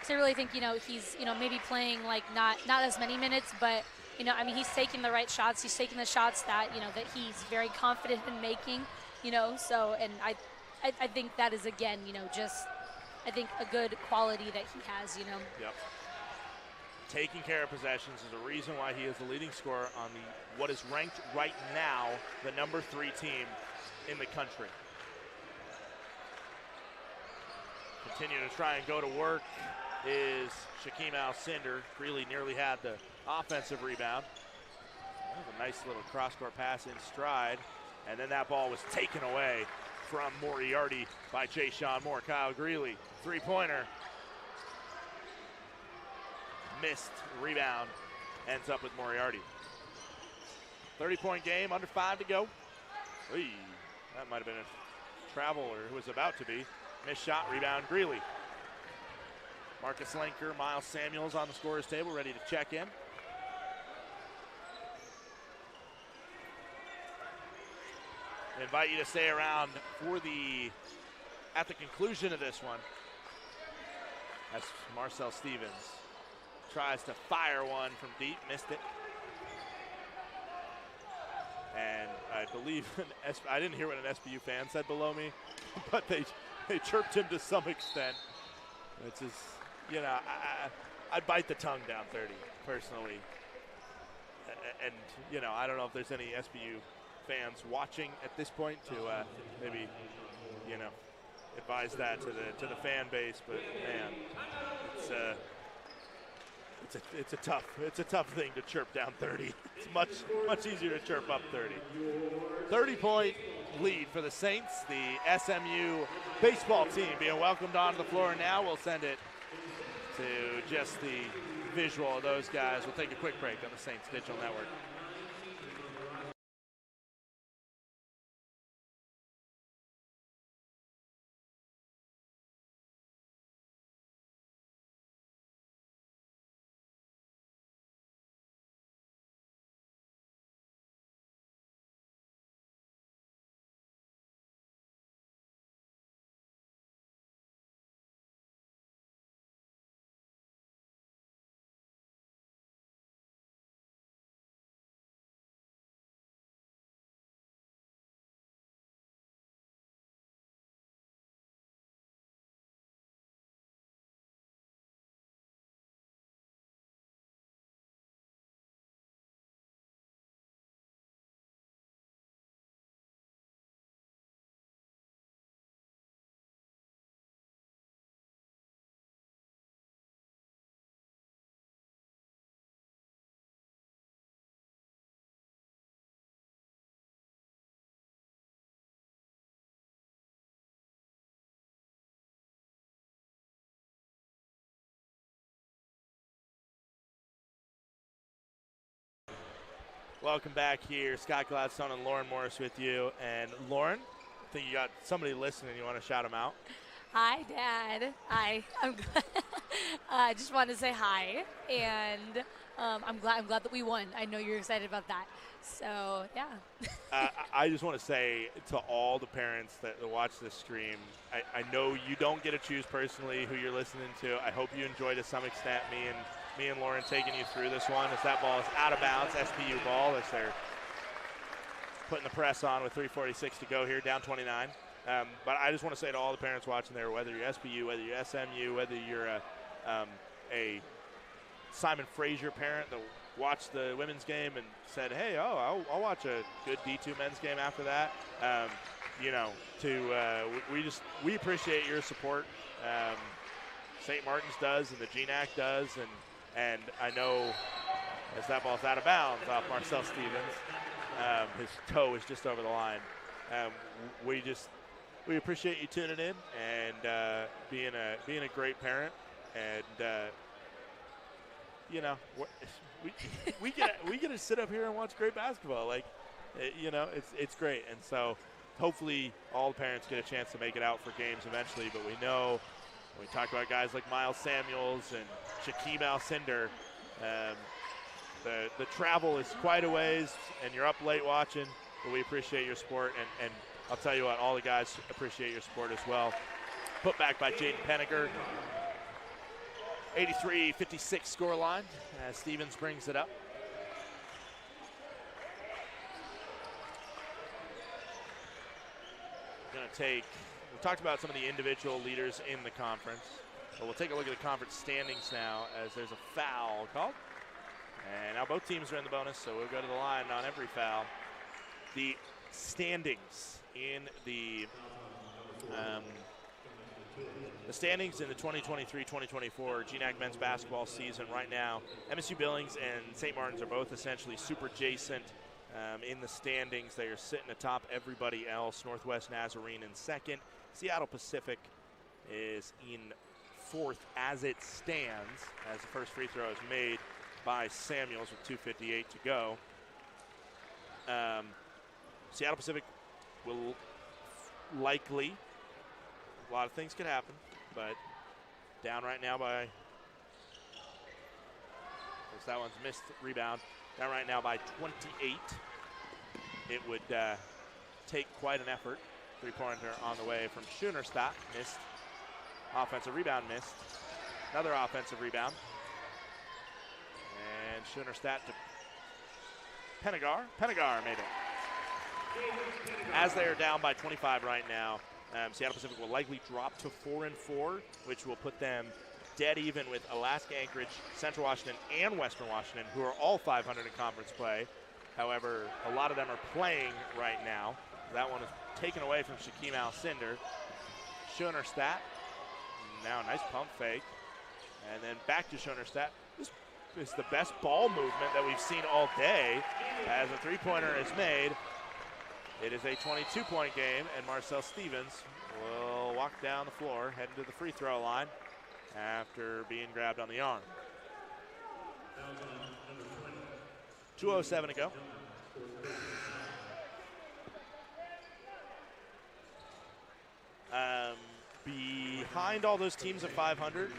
So I really think, he's, maybe playing like not as many minutes, but, he's taking the right shots. He's taking the shots that, that he's very confident in making, so, and I think that is, again, just, I think a good quality that he has, Yep. Taking care of possessions is a reason why he is the leading scorer on what is ranked right now the number 3 team in the country. Continue to try and go to work is Shaquem Alcindor. Greeley nearly had the offensive rebound. That was a nice little cross-court pass in stride, and then that ball was taken away from Moriarty by Jay Sean Moore. Kyle Greeley, three-pointer. Missed rebound, ends up with Moriarty. 30-point game, under 5 to go. Oy, that might have been a travel, or it was about to be. Missed shot, rebound, Greeley. Marcus Lenker, Miles Samuels on the scorer's table, ready to check in. I invite you to stay around at the conclusion of this one, as Marcel Stevens tries to fire one from deep, missed it. And I believe, I didn't hear what an SBU fan said below me, but they chirped him to some extent. It's just, I'd bite the tongue down 30, personally. And, I don't know if there's any SBU fans watching at this point to maybe, advise that to the fan base. But, man, it's a tough thing to chirp down 30. It's much easier to chirp up 30. 30-point lead for the Saints. The SMU baseball team being welcomed onto the floor now. We'll send it to just the visual of those guys. We'll take a quick break on the Saints Digital Network. Welcome back here. Scott Gladstone and Lauren Morris with you. And Lauren, I think you got somebody listening. You want to shout them out? Hi, Dad. Hi. I'm glad. I just wanted to say hi, and I'm glad that we won. I know you're excited about that. So yeah. I just want to say to all the parents that watch this stream, I know you don't get to choose personally who you're listening to. I hope you enjoy to some extent me and Lauren taking you through this one, as that ball is out of bounds, SPU ball, as they're putting the press on with 3:46 to go here, down 29. But I just want to say to all the parents watching there, whether you're SPU, whether you're SMU, whether you're a Simon Fraser parent that watched the women's game and said, hey, I'll watch a good D2 men's game after that. We appreciate your support. St. Martin's does, and the GNAC does, and I know as that ball's out of bounds off Marcel Stevens, his toe is just over the line. We appreciate you tuning in and being a great parent, and we get to sit up here and watch great basketball. It's great, and so hopefully all the parents get a chance to make it out for games eventually. But we know We talk about guys like Miles Samuels and Shaquem Alcindor. The travel is quite a ways, and you're up late watching, but we appreciate your support, and I'll tell you what, all the guys appreciate your support as well. Put back by Jaden Penniger. 83-56 scoreline as Stevens brings it up. Going to take, we talked about some of the individual leaders in the conference, but we'll take a look at the conference standings now as there's a foul called. And now both teams are in the bonus, so we'll go to the line on every foul. The standings in the standings in the 2023-2024 GNAC men's basketball season right now, MSU Billings and St. Martin's are both essentially super adjacent in the standings. They are sitting atop everybody else. Northwest Nazarene in second. Seattle Pacific is in fourth as it stands, as the first free throw is made by Samuels with 2:58 to go. Seattle Pacific will likely, a lot of things could happen, but down right now by, that one's missed rebound, down right now by 28. It would take quite an effort. Three-pointer on the way from Schoenerstadt, missed. Offensive rebound missed. Another offensive rebound. And Schoenerstadt to Penniger. Penniger made it. As they are down by 25 right now, Seattle Pacific will likely drop to 4-4, which will put them dead even with Alaska Anchorage, Central Washington, and Western Washington, who are all 500 in conference play. However, a lot of them are playing right now. That one is taken away from Shaquem Alcindor. Schoenerstadt, now a nice pump fake. And then back to Schoenerstadt. This is the best ball movement that we've seen all day as a three-pointer is made. It is a 22-point game, and Marcel Stevens will walk down the floor, heading to the free throw line after being grabbed on the arm. 2:07 to go. Behind all those teams at 500,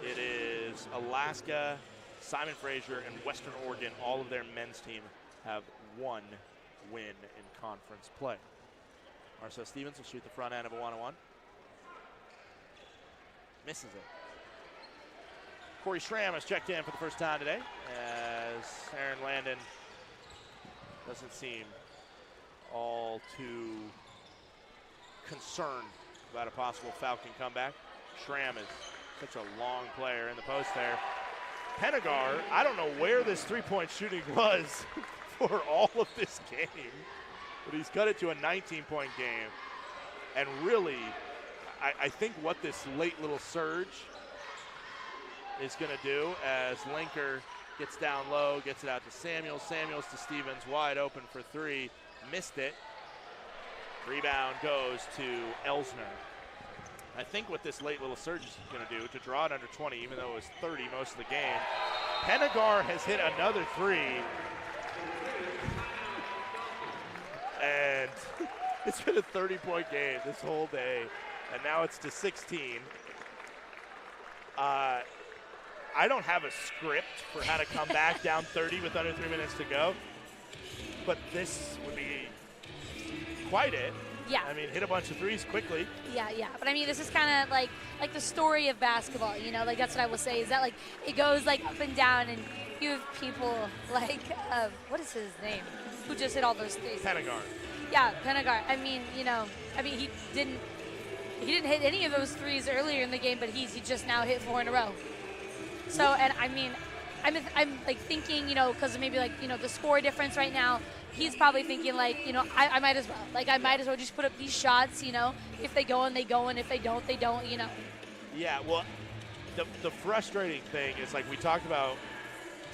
it is Alaska, Simon Fraser, and Western Oregon. All of their men's team have one win in conference play. Marcel Stevens will shoot the front end of a 1-on-1. Misses it. Corey Schramm has checked in for the first time today as Aaron Landon doesn't seem all too concerned about a possible Falcon comeback. Schramm is such a long player in the post there. Penniger, I don't know where this three-point shooting was for all of this game, but he's cut it to a 19-point game. And really, I think what this late little surge is going to do as Linker gets down low, gets it out to Samuels. Samuels to Stevens, wide open for three. Missed it. Rebound goes to Elsner. I think what this late little surge is going to do, to draw it under 20, even though it was 30 most of the game. Penniger has hit another three. And it's been a 30-point game this whole day. And now it's to 16. I don't have a script for how to come back down 30 with under 3 minutes to go. But this would be quite it. Yeah. I mean, hit a bunch of threes quickly. Yeah. But I mean, this is kind of like the story of basketball, you know? Like, that's what I will say, is that, like, it goes, like, up and down, and you have people like, what is his name, who just hit all those threes? Penniger. Yeah, Penniger. I mean, he didn't hit any of those threes earlier in the game, but he just now hit 4 in a row. So, and I mean, I'm like thinking, because maybe like, the score difference right now, he's probably thinking like, I might as well. Like, I might as well just put up these shots, if they go in, they go in. If they don't, they don't, Yeah, well, the frustrating thing is, like, we talked about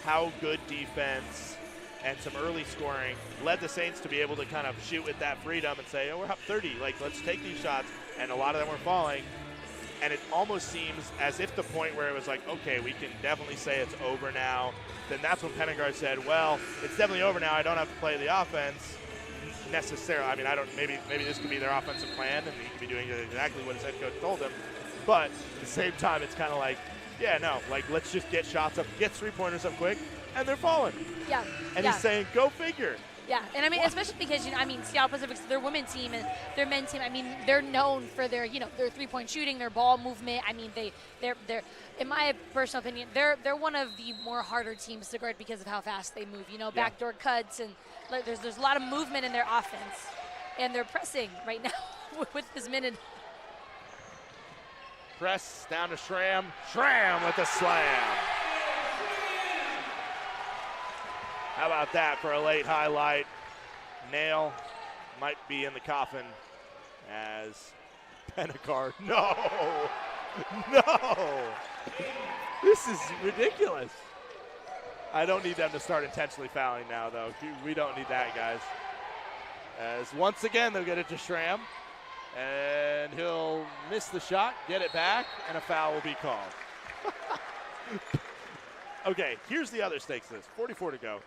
how good defense and some early scoring led the Saints to be able to kind of shoot with that freedom and say, oh, we're up 30. Like, let's take these shots. And a lot of them were falling. And it almost seems as if the point where it was like, okay, we can definitely say it's over now, then that's when Penniger said, well, it's definitely over now. I don't have to play the offense. necessarily. I mean, I don't. Maybe this could be their offensive plan, and he could be doing exactly what his head coach told him. But at the same time, it's kind of like, yeah, no, like let's just get shots up, get 3-pointers up quick, and they're falling. Yeah. And he's saying, go figure. Yeah, and I mean, especially because, Seattle Pacific's their women's team and their men's team. I mean, they're known for their, their 3-point shooting, their ball movement. I mean, they're in my personal opinion, they're one of the more harder teams to guard because of how fast they move. Backdoor cuts, and there's a lot of movement in their offense, and they're pressing right now with this minute. Press down to Schramm. Schramm with the slam. How about that for a late highlight? Nail might be in the coffin as Pennegar. No! This is ridiculous. I don't need them to start intentionally fouling now, though. We don't need that, guys. As once again, they'll get it to Schramm. And he'll miss the shot, get it back, and a foul will be called. Okay, here's the other stakes of this. 44 to go.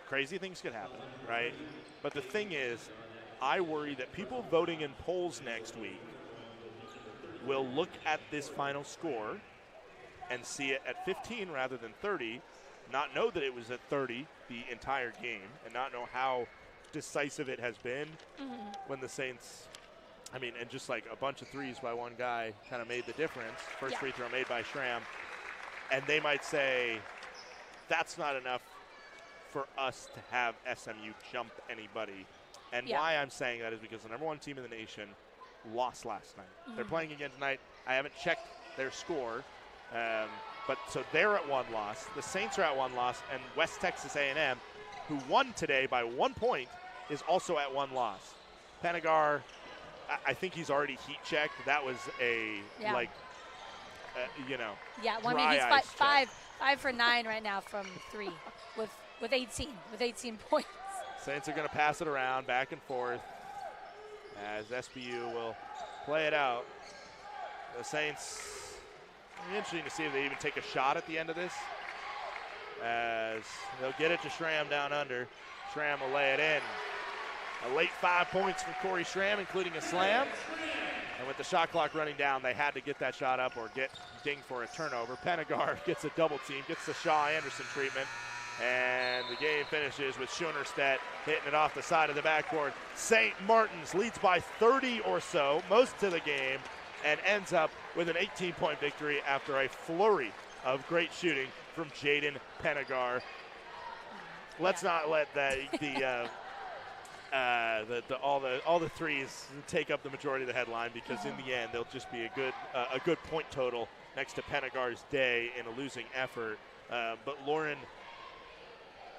Crazy things could happen, right? But the thing is, I worry that people voting in polls next week will look at this final score and see it at 15 rather than 30, not know that it was at 30 the entire game, and not know how decisive it has been when the Saints – I mean, and just like a bunch of threes by one guy kind of made the difference. First free throw made by Schramm. And they might say, that's not enough for us to have SMU jump anybody. And why I'm saying that is because the number one team in the nation lost last night. They're playing again tonight. I haven't checked their score. But so they're at 1 loss. The Saints are at 1 loss. And West Texas A&M, who won today by 1 point, is also at 1 loss. Pennegar, I think he's already heat checked. That was a Yeah, well, I mean, he's 5 for 9 right now from 3 with 18 points. Saints are going to pass it around back and forth as SBU will play it out. The Saints, it'll be interesting to see if they even take a shot at the end of this, as they'll get it to Schramm down under. Schramm will lay it in. A late 5 points from Corey Schramm, including a slam. And with the shot clock running down, they had to get that shot up or get dinged for a turnover. Pennegar gets a double team, gets the Shaw Anderson treatment. And the game finishes with Schoenerstedt hitting it off the side of the backboard. St. Martin's leads by 30 or so, most of the game, and ends up with an 18-point victory after a flurry of great shooting from Jaden Pennegar. Let's not let all the threes take up the majority of the headline, because in the end they'll just be a good point total next to Pennegar's day in a losing effort. But Lauren,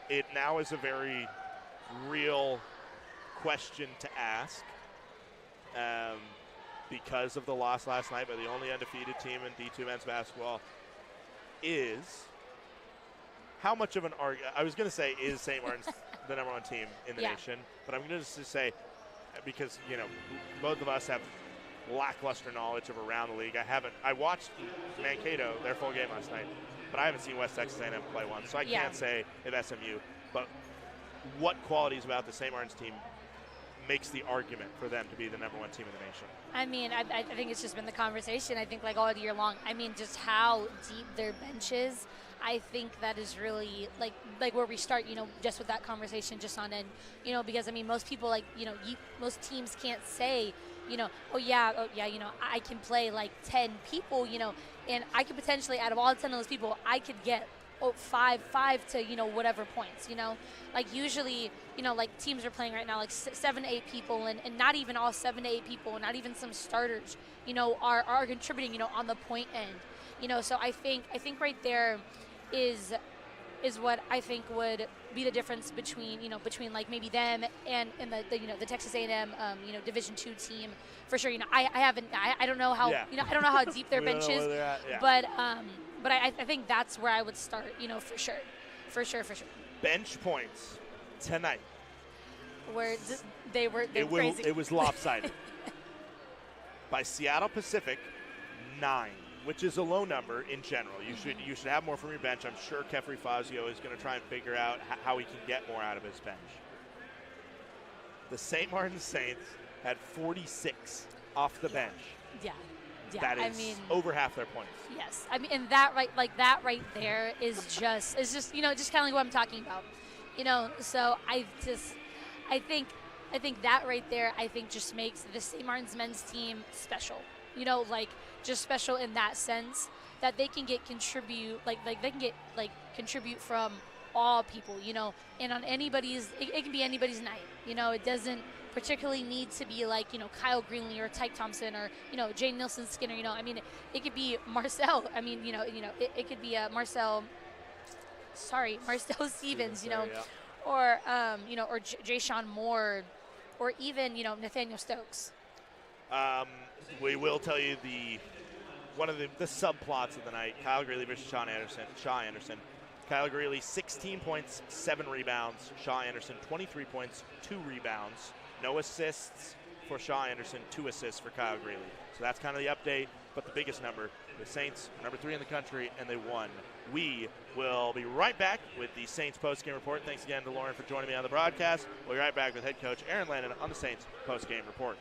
it now is a very real question to ask because of the loss last night by the only undefeated team in D2 men's basketball. Is how much of an argument? I was going to say, is St. Martin's the number one team in the nation? But I'm going to just say, because both of us have lackluster knowledge of around the league. I watched Mankato, their full game last night, but I haven't seen West Texas A&M play once, so I can't say if SMU. But what qualities about the St. Martin's team makes the argument for them to be the number one team in the nation? I mean, I think it's just been the conversation, I think, like all year long. I mean, just how deep their bench is. I think that is really like where we start, just with that conversation just on end, because I mean, most people most teams can't say, I can play like 10 people, and I could potentially, out of all 10 of those people, I could get five to, whatever points, like usually, like teams are playing right now, like 7 to 8 people, and not even all 7 to 8 people, not even some starters, are contributing, on the point end, so I think right there is what I think would be the difference between like maybe them and the Texas A&M Division II team for sure. I don't know how I don't know how deep their bench is, but I think that's where I would start, for sure. Bench points tonight. Where they were crazy. It was lopsided. By Seattle Pacific, 9. Which is a low number in general. You should have more from your bench. I'm sure Kefri Fazio is going to try and figure out how he can get more out of his bench. The St. Martin Saints had 46 off the bench. Yeah. Yeah. That is I mean, over half their points. Yes. I mean, and that right there is just just kind of like what I'm talking about. So I think that right there, just makes the St. Martin's men's team special. Just special in that sense that they can contribute from all people, and on anybody's, it can be anybody's night. It doesn't particularly need to be Kyle Greenlee or Tyke Thompson or Jane Nielsen Skinner. It could be Marcel. It could be Marcel Stevens. Or or Jay Sean Moore, or even Nathaniel Stokes. We will tell you one of the subplots of the night: Kyle Greeley versus Shaw Anderson. Kyle Greeley, 16 points, 7 rebounds. Shaw Anderson, 23 points, 2 rebounds. No assists for Shaw Anderson, 2 assists for Kyle Greeley. So that's kind of the update. But the biggest number, the Saints, number 3 in the country, and they won. We will be right back with the Saints postgame report. Thanks again to Lauren for joining me on the broadcast. We'll be right back with head coach Aaron Landon on the Saints postgame report.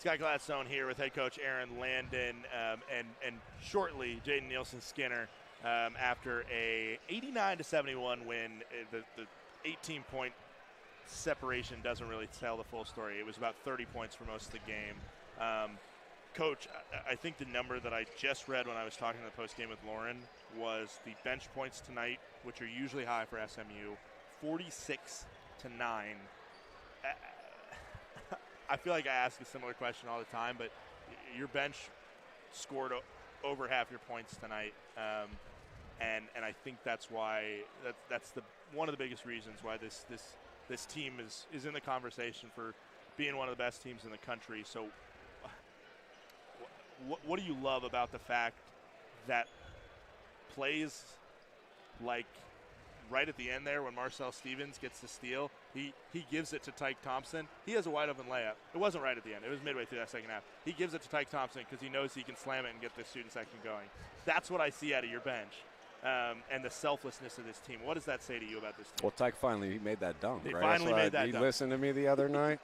Scott Gladstone here with head coach Aaron Landon, and shortly Jaden Nielsen Skinner after a 89-71 win. The 18-point separation doesn't really tell the full story. It was about 30 points for most of the game. Coach, I think the number that I just read when I was talking to the post game with Lauren was the bench points tonight, which are usually high for SMU, 46-9. I feel like I ask a similar question all the time, but your bench scored over half your points tonight, and I think that's why that's one of the biggest reasons why this team is in the conversation for being one of the best teams in the country. So, what do you love about the fact that plays like right at the end there when Marcel Stevens gets the steal, he gives it to Tyke Thompson. He has a wide open layup. It wasn't right at the end. It was midway through that second half. He gives it to Tyke Thompson because he knows he can slam it and get the student section going. That's what I see out of your bench, and the selflessness of this team. What does that say to you about this team? Well, Tyke finally made that dunk, he right? finally made that he dunk. He listened to me the other night.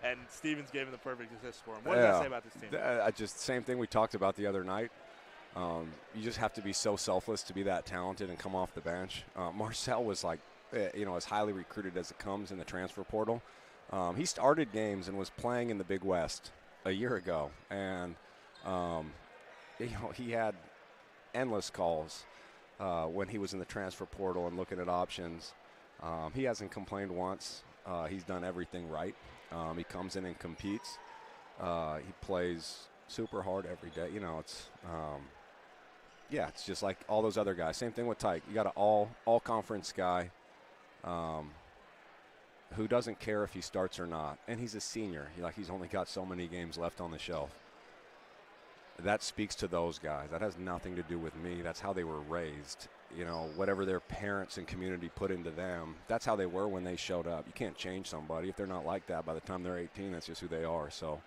And Stevens gave him the perfect assist for him. What does that say about this team? Just same thing we talked about the other night. You just have to be so selfless to be that talented and come off the bench. Marcel was as highly recruited as it comes in the transfer portal. He started games and was playing in the Big West a year ago, and he had endless calls when he was in the transfer portal and looking at options. He hasn't complained once. He's done everything right. He comes in and competes. He plays super hard every day. It's just like all those other guys. Same thing with Tyke. You got an all-conference guy who doesn't care if he starts or not, and he's a senior. He's only got so many games left on the shelf. that speaks to those guys. That has nothing to do with me. That's how they were raised. You know, whatever their parents and community put into them, that's how they were when they showed up. You can't change somebody. If they're not like that by the time they're 18, that's just who they are. So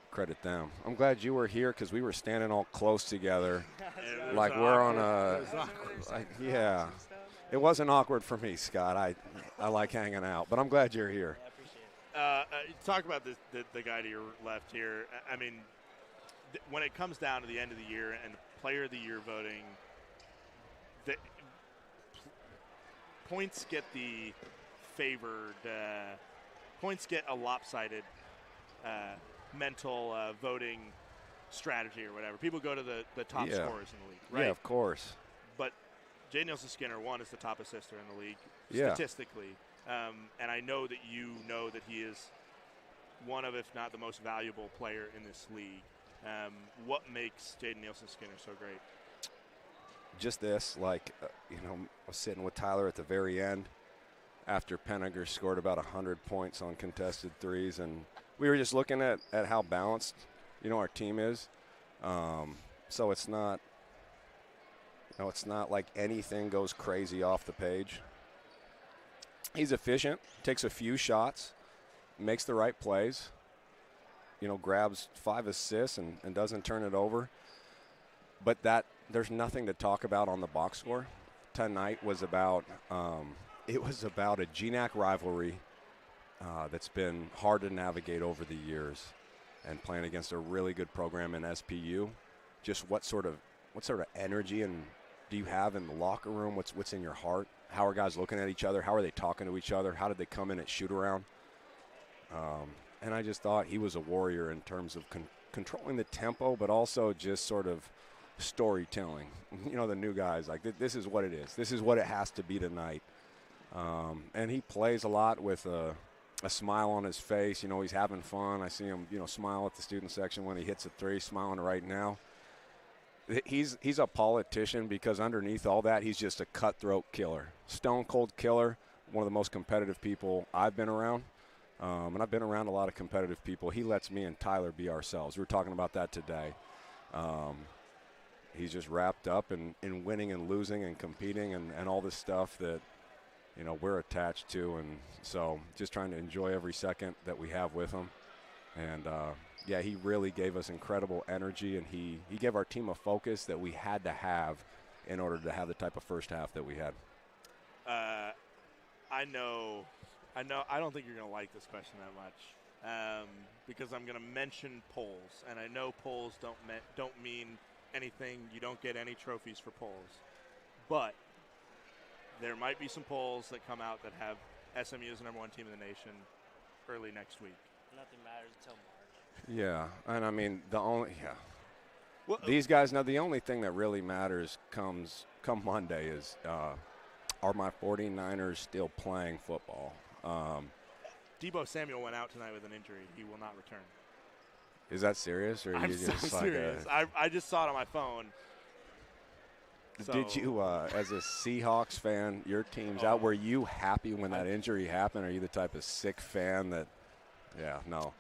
credit them. I'm glad you were here because we were standing all close together. Like we're on a – yeah. It wasn't awkward for me, Scott. I like hanging out. But I'm glad you're here. Talk about the guy to your left here. I mean, when it comes down to the end of the year and Player of the Year voting, the points get the favored. Points get a lopsided mental voting strategy or whatever. People go to the top scorers in the league, right? Yeah, of course. But J. Nielsen Skinner, one, is the top assister in the league statistically. And I know that you know that he is one of, if not the most valuable player in this league. What makes Jaden Nielsen Skinner so great? Just this, I was sitting with Tyler at the very end after Penninger scored about 100 points on contested threes, and we were just looking at how balanced, our team is. So it's not, it's not like anything goes crazy off the page. He's efficient, takes a few shots, makes the right plays, grabs 5 assists and doesn't turn it over. But there's nothing to talk about on the box score. Tonight was about a GNAC rivalry that's been hard to navigate over the years, and playing against a really good program in SPU. Just what sort of energy and do you have in the locker room? What's in your heart? How are guys looking at each other? How are they talking to each other? How did they come in at shoot around? And I just thought he was a warrior in terms of controlling the tempo, but also just sort of storytelling. The new guys, this is what it is. This is what it has to be tonight. And he plays a lot with a smile on his face. He's having fun. I see him, smile at the student section when he hits a three, smiling right now. He's a politician because underneath all that, he's just a cutthroat killer. Stone cold killer, one of the most competitive people I've been around. And I've been around a lot of competitive people. He lets me and Tyler be ourselves. We were talking about that today. He's just wrapped up in winning and losing and competing and all this stuff that, we're attached to. And so just trying to enjoy every second that we have with him. And, he really gave us incredible energy, and he gave our team a focus that we had to have in order to have the type of first half that we had. I don't think you're going to like this question that much because I'm going to mention polls, and I know polls don't mean anything. You don't get any trophies for polls. But there might be some polls that come out that have SMU as the number one team in the nation early next week. Nothing matters until March. Yeah, and I mean, these guys, now the only thing that really matters come Monday is are my 49ers still playing football? Debo Samuel went out tonight with an injury. He will not return. Is that serious? Or I'm you just so serious. I just saw it on my phone. Did you, as a Seahawks fan, your team's out, were you happy when that injury happened? Are you the type of sick fan that – yeah, no.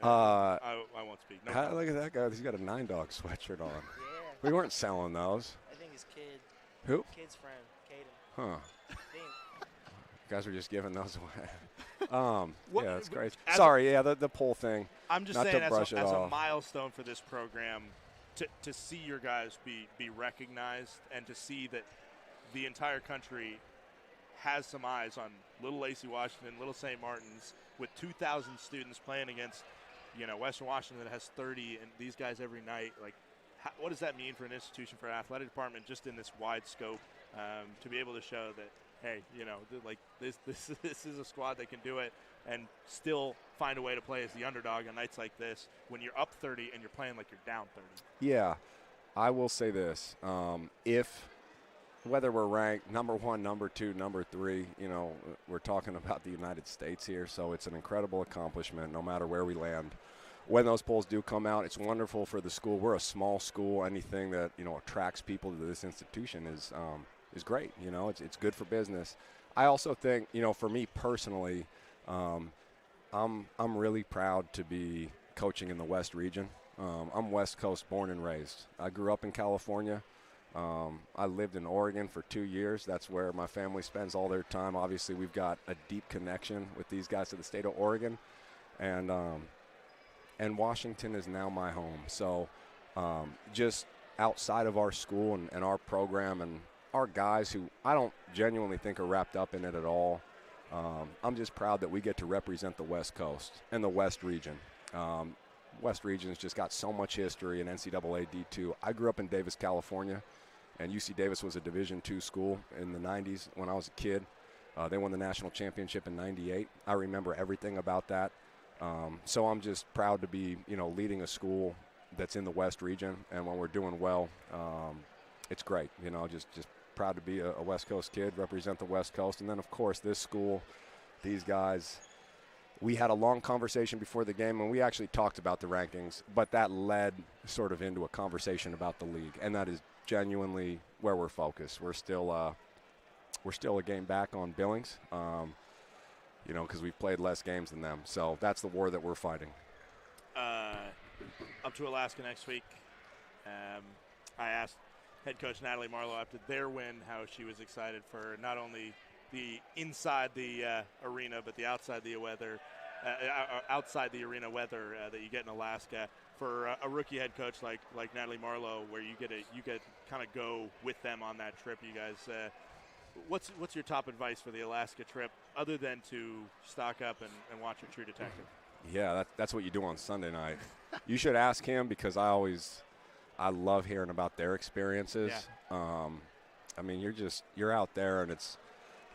I won't speak. No, look at that guy. He's got a 9 Dog sweatshirt on. Yeah. We weren't selling those. I think his kid. Who? Kid's friend, Caden. Huh. I think. You guys were just giving those away. Yeah, that's great. Sorry, the poll thing. I'm just not saying as a milestone for this program to see your guys be recognized and to see that the entire country has some eyes on Little Lacey, Washington, Little St. Martin's, with 2,000 students playing against, Western Washington that has 30, and these guys every night. What does that mean for an institution, for an athletic department, just in this wide scope, to be able to show that, hey, this is a squad that can do it and still find a way to play as the underdog on nights like this when you're up 30 and you're playing like you're down 30. Yeah, I will say this: whether we're ranked number 1, number 2, number 3, we're talking about the United States here, so it's an incredible accomplishment no matter where we land. When those polls do come out, it's wonderful for the school. We're a small school. Anything that, attracts people to this institution is great. It's good for business. I also think, for me personally, I'm really proud to be coaching in the West region. I'm West Coast born and raised. I grew up in California. I lived in Oregon for 2 years. That's where my family spends all their time. Obviously, we've got a deep connection with these guys to the state of Oregon. And Washington is now my home. So just outside of our school and our program and our guys who I don't genuinely think are wrapped up in it at all, I'm just proud that we get to represent the West Coast and the West region. West region's just got so much history in NCAA D2. I grew up in Davis, California, and UC Davis was a Division II school in the 90s when I was a kid. They won the national championship in 98. I remember everything about that. So I'm just proud to be, leading a school that's in the West region, and when we're doing well, it's great. Just proud to be a West Coast kid, represent the West Coast. And then, of course, this school, these guys, we had a long conversation before the game, and we actually talked about the rankings, but that led sort of into a conversation about the league, and that is genuinely where we're focused. We're still a game back on Billings, because we've played less games than them. So that's the war that we're fighting. Up to Alaska next week. I asked head coach Natalie Marlowe after their win how she was excited for not only the inside the arena, but the outside the weather, outside the arena weather that you get in Alaska. For a rookie head coach like Natalie Marlowe, where you get kind of go with them on that trip, you guys. What's your top advice for the Alaska trip, other than to stock up and watch your True Detective? Yeah, that's what you do on Sunday night. You should ask him, because I love hearing about their experiences. Yeah. You're out there and it's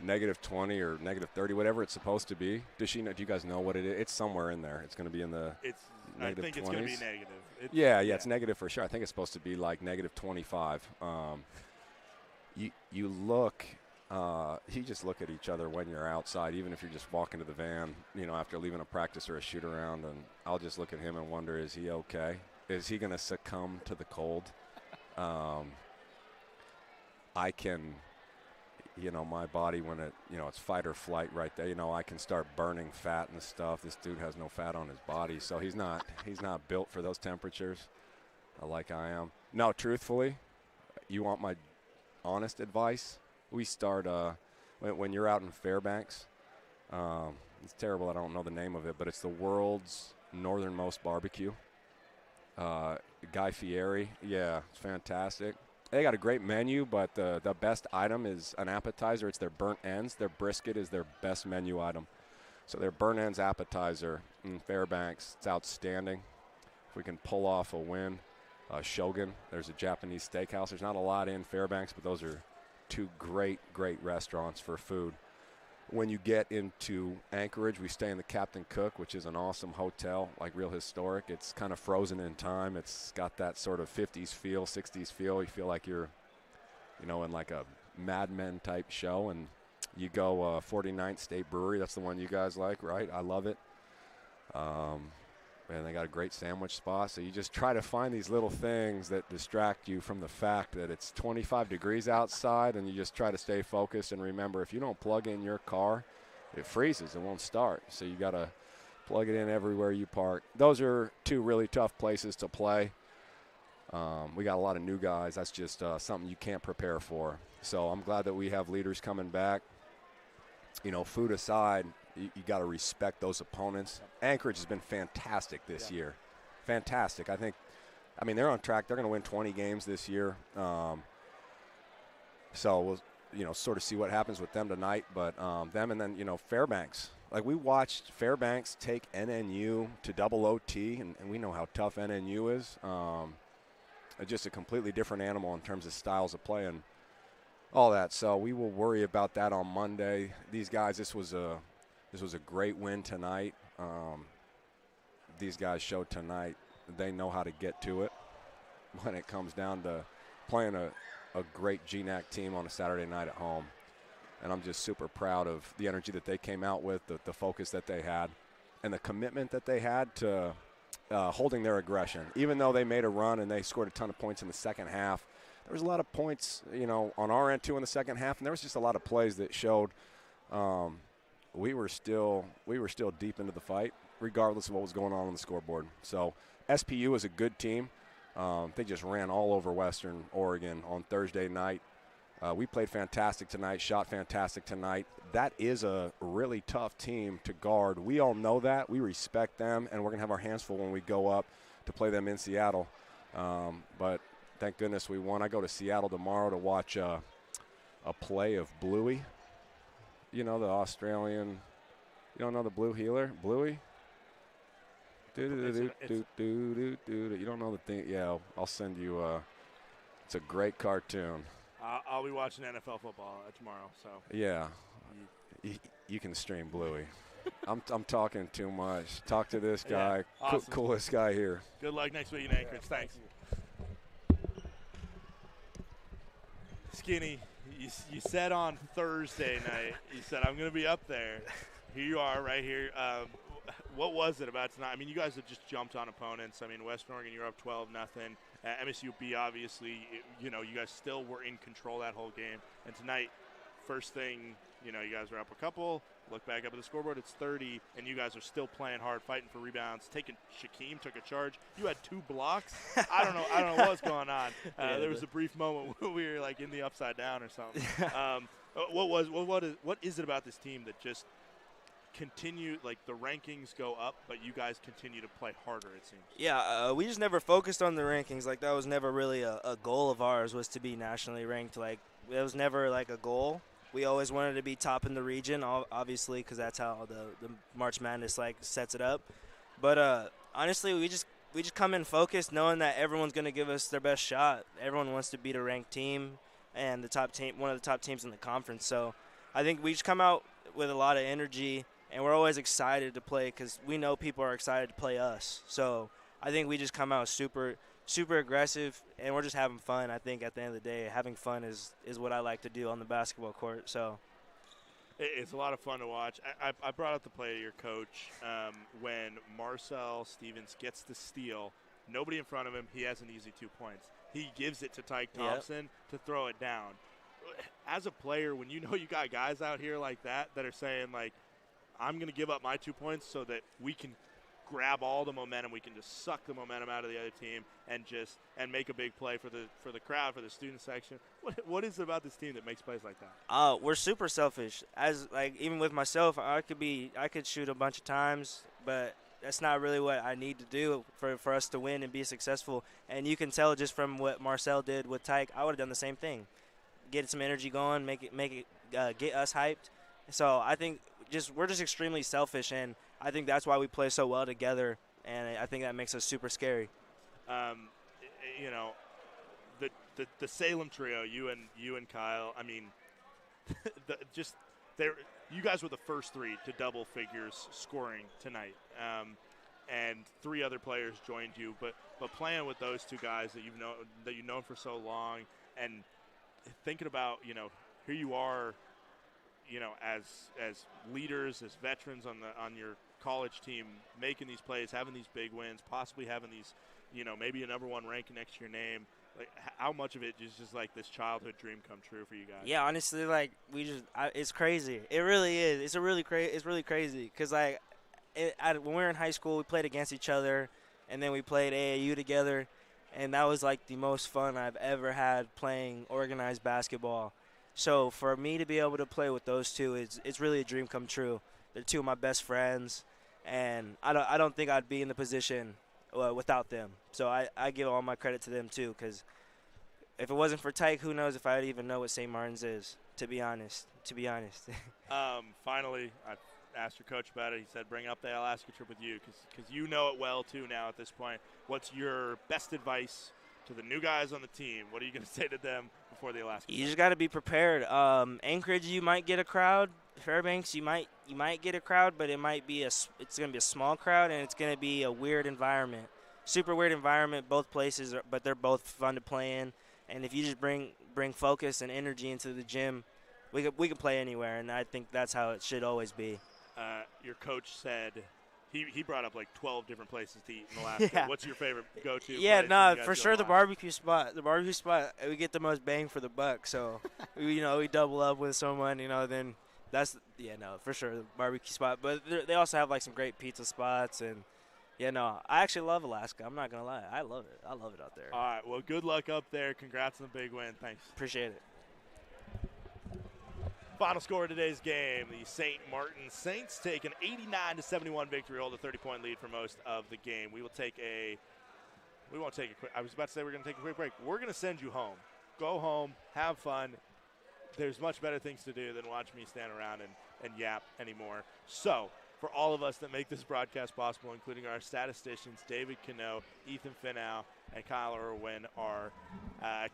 -20 or -30, whatever it's supposed to be. Do you guys know what it is? It's somewhere in there. It's going to be in the I think 20s. it's going to be negative. It's negative for sure. I think it's supposed to be like -25. You look. You just look at each other when you're outside, even if you're just walking to the van, after leaving a practice or a shoot around, and I'll just look at him and wonder, is he okay? Is he going to succumb to the cold? I can, my body, when it's fight or flight right there, I can start burning fat and stuff. This dude has no fat on his body, so he's not built for those temperatures like I am. No, truthfully, you want my honest advice? We start when you're out in Fairbanks. It's terrible, I don't know the name of it, but it's the world's northernmost barbecue. Guy Fieri, yeah, it's fantastic. They got a great menu, but the best item is an appetizer. It's their burnt ends. Their brisket is their best menu item. So their burnt ends appetizer in Fairbanks, it's outstanding. If we can pull off a win, Shogun, there's a Japanese steakhouse. There's not a lot in Fairbanks, but those are two great restaurants for food. When you get into Anchorage, we stay in the Captain Cook, which is an awesome hotel, like real historic. It's kind of frozen in time. It's got that sort of 50s feel, 60s feel. You feel like you're, in like a Mad Men type show. And you go 49th State Brewery. That's the one you guys like, right? I love it. And they got a great sandwich spot. So you just try to find these little things that distract you from the fact that it's 25 degrees outside, and you just try to stay focused and remember, if you don't plug in your car, it freezes. It won't start. So you got to plug it in everywhere you park. Those are two really tough places to play. We got a lot of new guys. That's just something you can't prepare for. So I'm glad that we have leaders coming back. Food aside, you got to respect those opponents. Anchorage has been fantastic this year. Fantastic. They're on track. They're going to win 20 games this year. So we'll, sort of see what happens with them tonight. But them and then, Fairbanks. Like, we watched Fairbanks take NNU to double OT, and we know how tough NNU is. Just a completely different animal in terms of styles of play and all that. So we will worry about that on Monday. These guys, this was a great win tonight. These guys showed tonight they know how to get to it when it comes down to playing a great GNAC team on a Saturday night at home. And I'm just super proud of the energy that they came out with, the focus that they had, and the commitment that they had to holding their aggression. Even though they made a run and they scored a ton of points in the second half, there was a lot of points, on our end too in the second half, and there was just a lot of plays that showed we were still deep into the fight, regardless of what was going on the scoreboard. So SPU is a good team. They just ran all over Western Oregon on Thursday night. We played fantastic tonight, shot fantastic tonight. That is a really tough team to guard. We all know that. We respect them, and we're going to have our hands full when we go up to play them in Seattle. But thank goodness we won. I go to Seattle tomorrow to watch a play of Bluey. You know, the Australian – you don't know the blue healer? Bluey? You don't know the thing? Yeah, I'll send you it's a great cartoon. I'll be watching NFL football tomorrow. So yeah, you can stream Bluey. I'm talking too much. Talk to this guy, Yeah, awesome. Coolest guy here. Good luck next week in Anchorage. Thanks. Skinny, you said on Thursday night, you said, I'm going to be up there. Here you are right here. What was it about tonight? I mean, you guys have just jumped on opponents. I mean, Western Oregon, you're up 12-0. MSUB, obviously, you guys still were in control that whole game. And tonight, first thing, you guys were up a couple. Look back up at the scoreboard, it's 30, and you guys are still playing hard, fighting for rebounds. Shaquem took a charge. You had 2 blocks. I don't know what was going on. There was a brief moment where we were like in the upside down or something. What is it about this team that just continue, like the rankings go up, but you guys continue to play harder, it seems? Yeah, we just never focused on the rankings. Like, that was never really a goal of ours, was to be nationally ranked. Like, it was never like a goal. We always wanted to be top in the region, obviously, because that's how the March Madness like sets it up. But honestly, we just come in focused, knowing that everyone's going to give us their best shot. Everyone wants to beat a ranked team and the top team, one of the top teams in the conference. So I think we just come out with a lot of energy, and we're always excited to play because we know people are excited to play us. So I think we just come out super aggressive, and we're just having fun. I think at the end of the day, having fun is what I like to do on the basketball court. So it's a lot of fun to watch. I brought up the play of your coach when Marcel Stevens gets the steal. Nobody in front of him. He has an easy 2 points. He gives it to Tyke Thompson to throw it down. As a player, when you know you got guys out here like that are saying, like, I'm going to give up my 2 points so that we can grab all the momentum. We can just suck the momentum out of the other team and make a big play for the crowd, for the student section. What is it about this team that makes plays like that? We're super selfish. Even with myself, I could shoot a bunch of times, but that's not really what I need to do for us to win and be successful. And you can tell just from what Marcel did with Tyke, I would have done the same thing. Get some energy going, make it get us hyped. So I think we're just extremely selfish, and I think that's why we play so well together, and I think that makes us super scary. The Salem trio, you and Kyle. I mean, you guys were the first 3 to double figures scoring tonight, and 3 other players joined you. But playing with those 2 guys that you've known for so long, and thinking about here you are, as leaders, as veterans on your college team, making these plays, having these big wins, possibly having these, maybe a number 1 ranking next to your name. Like, how much of it is just like this childhood dream come true for you guys? Yeah, honestly, like it's crazy. It really is. It's really crazy because like when we were in high school, we played against each other, and then we played AAU together, and that was like the most fun I've ever had playing organized basketball. So for me to be able to play with those 2, it's really a dream come true. They're 2 of my best friends, and I don't think I'd be in the position without them. So I give all my credit to them too, because if it wasn't for Tyke, who knows if I'd even know what St. Martin's is, to be honest. Finally, I asked your coach about it. He said bring up the Alaska trip with you because you know it well too now at this point. What's your best advice to the new guys on the team? What are you going to say to them before the Alaska trip? You just got to be prepared. Anchorage, you might get a crowd. Fairbanks, you might get a crowd, but it's going to be a small crowd, and it's going to be a weird environment. Super weird environment, both places, but they're both fun to play in. And if you just bring focus and energy into the gym, we can play anywhere, and I think that's how it should always be. Your coach said he brought up like 12 different places to eat in Alaska. Yeah. What's your favorite go-to? Yeah, for sure the barbecue spot. The barbecue spot, we get the most bang for the buck. So, we double up with someone, then for sure the barbecue spot. But they also have like some great pizza spots, and Yeah, no, I actually love Alaska. I'm not going to lie. I love it. I love it out there. All right, well, good luck up there. Congrats on the big win. Thanks. Appreciate it. Final score of today's game, the St. Martin Saints take an 89-71 victory, hold a 30-point lead for most of the game. We won't take a quick, I was about to say we're going to take a quick break. We're going to send you home. Go home, have fun. There's much better things to do than watch me stand around and yap anymore. So, for all of us that make this broadcast possible, including our statisticians, David Cano, Ethan Finau, and Kyle Irwin, our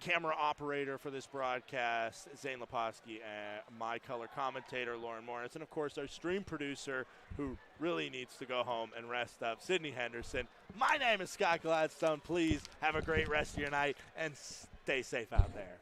camera operator for this broadcast, Zane Leposki, and my color commentator, Lauren Morris, and, of course, our stream producer, who really needs to go home and rest up, Sydney Henderson. My name is Scott Gladstone. Please have a great rest of your night and stay safe out there.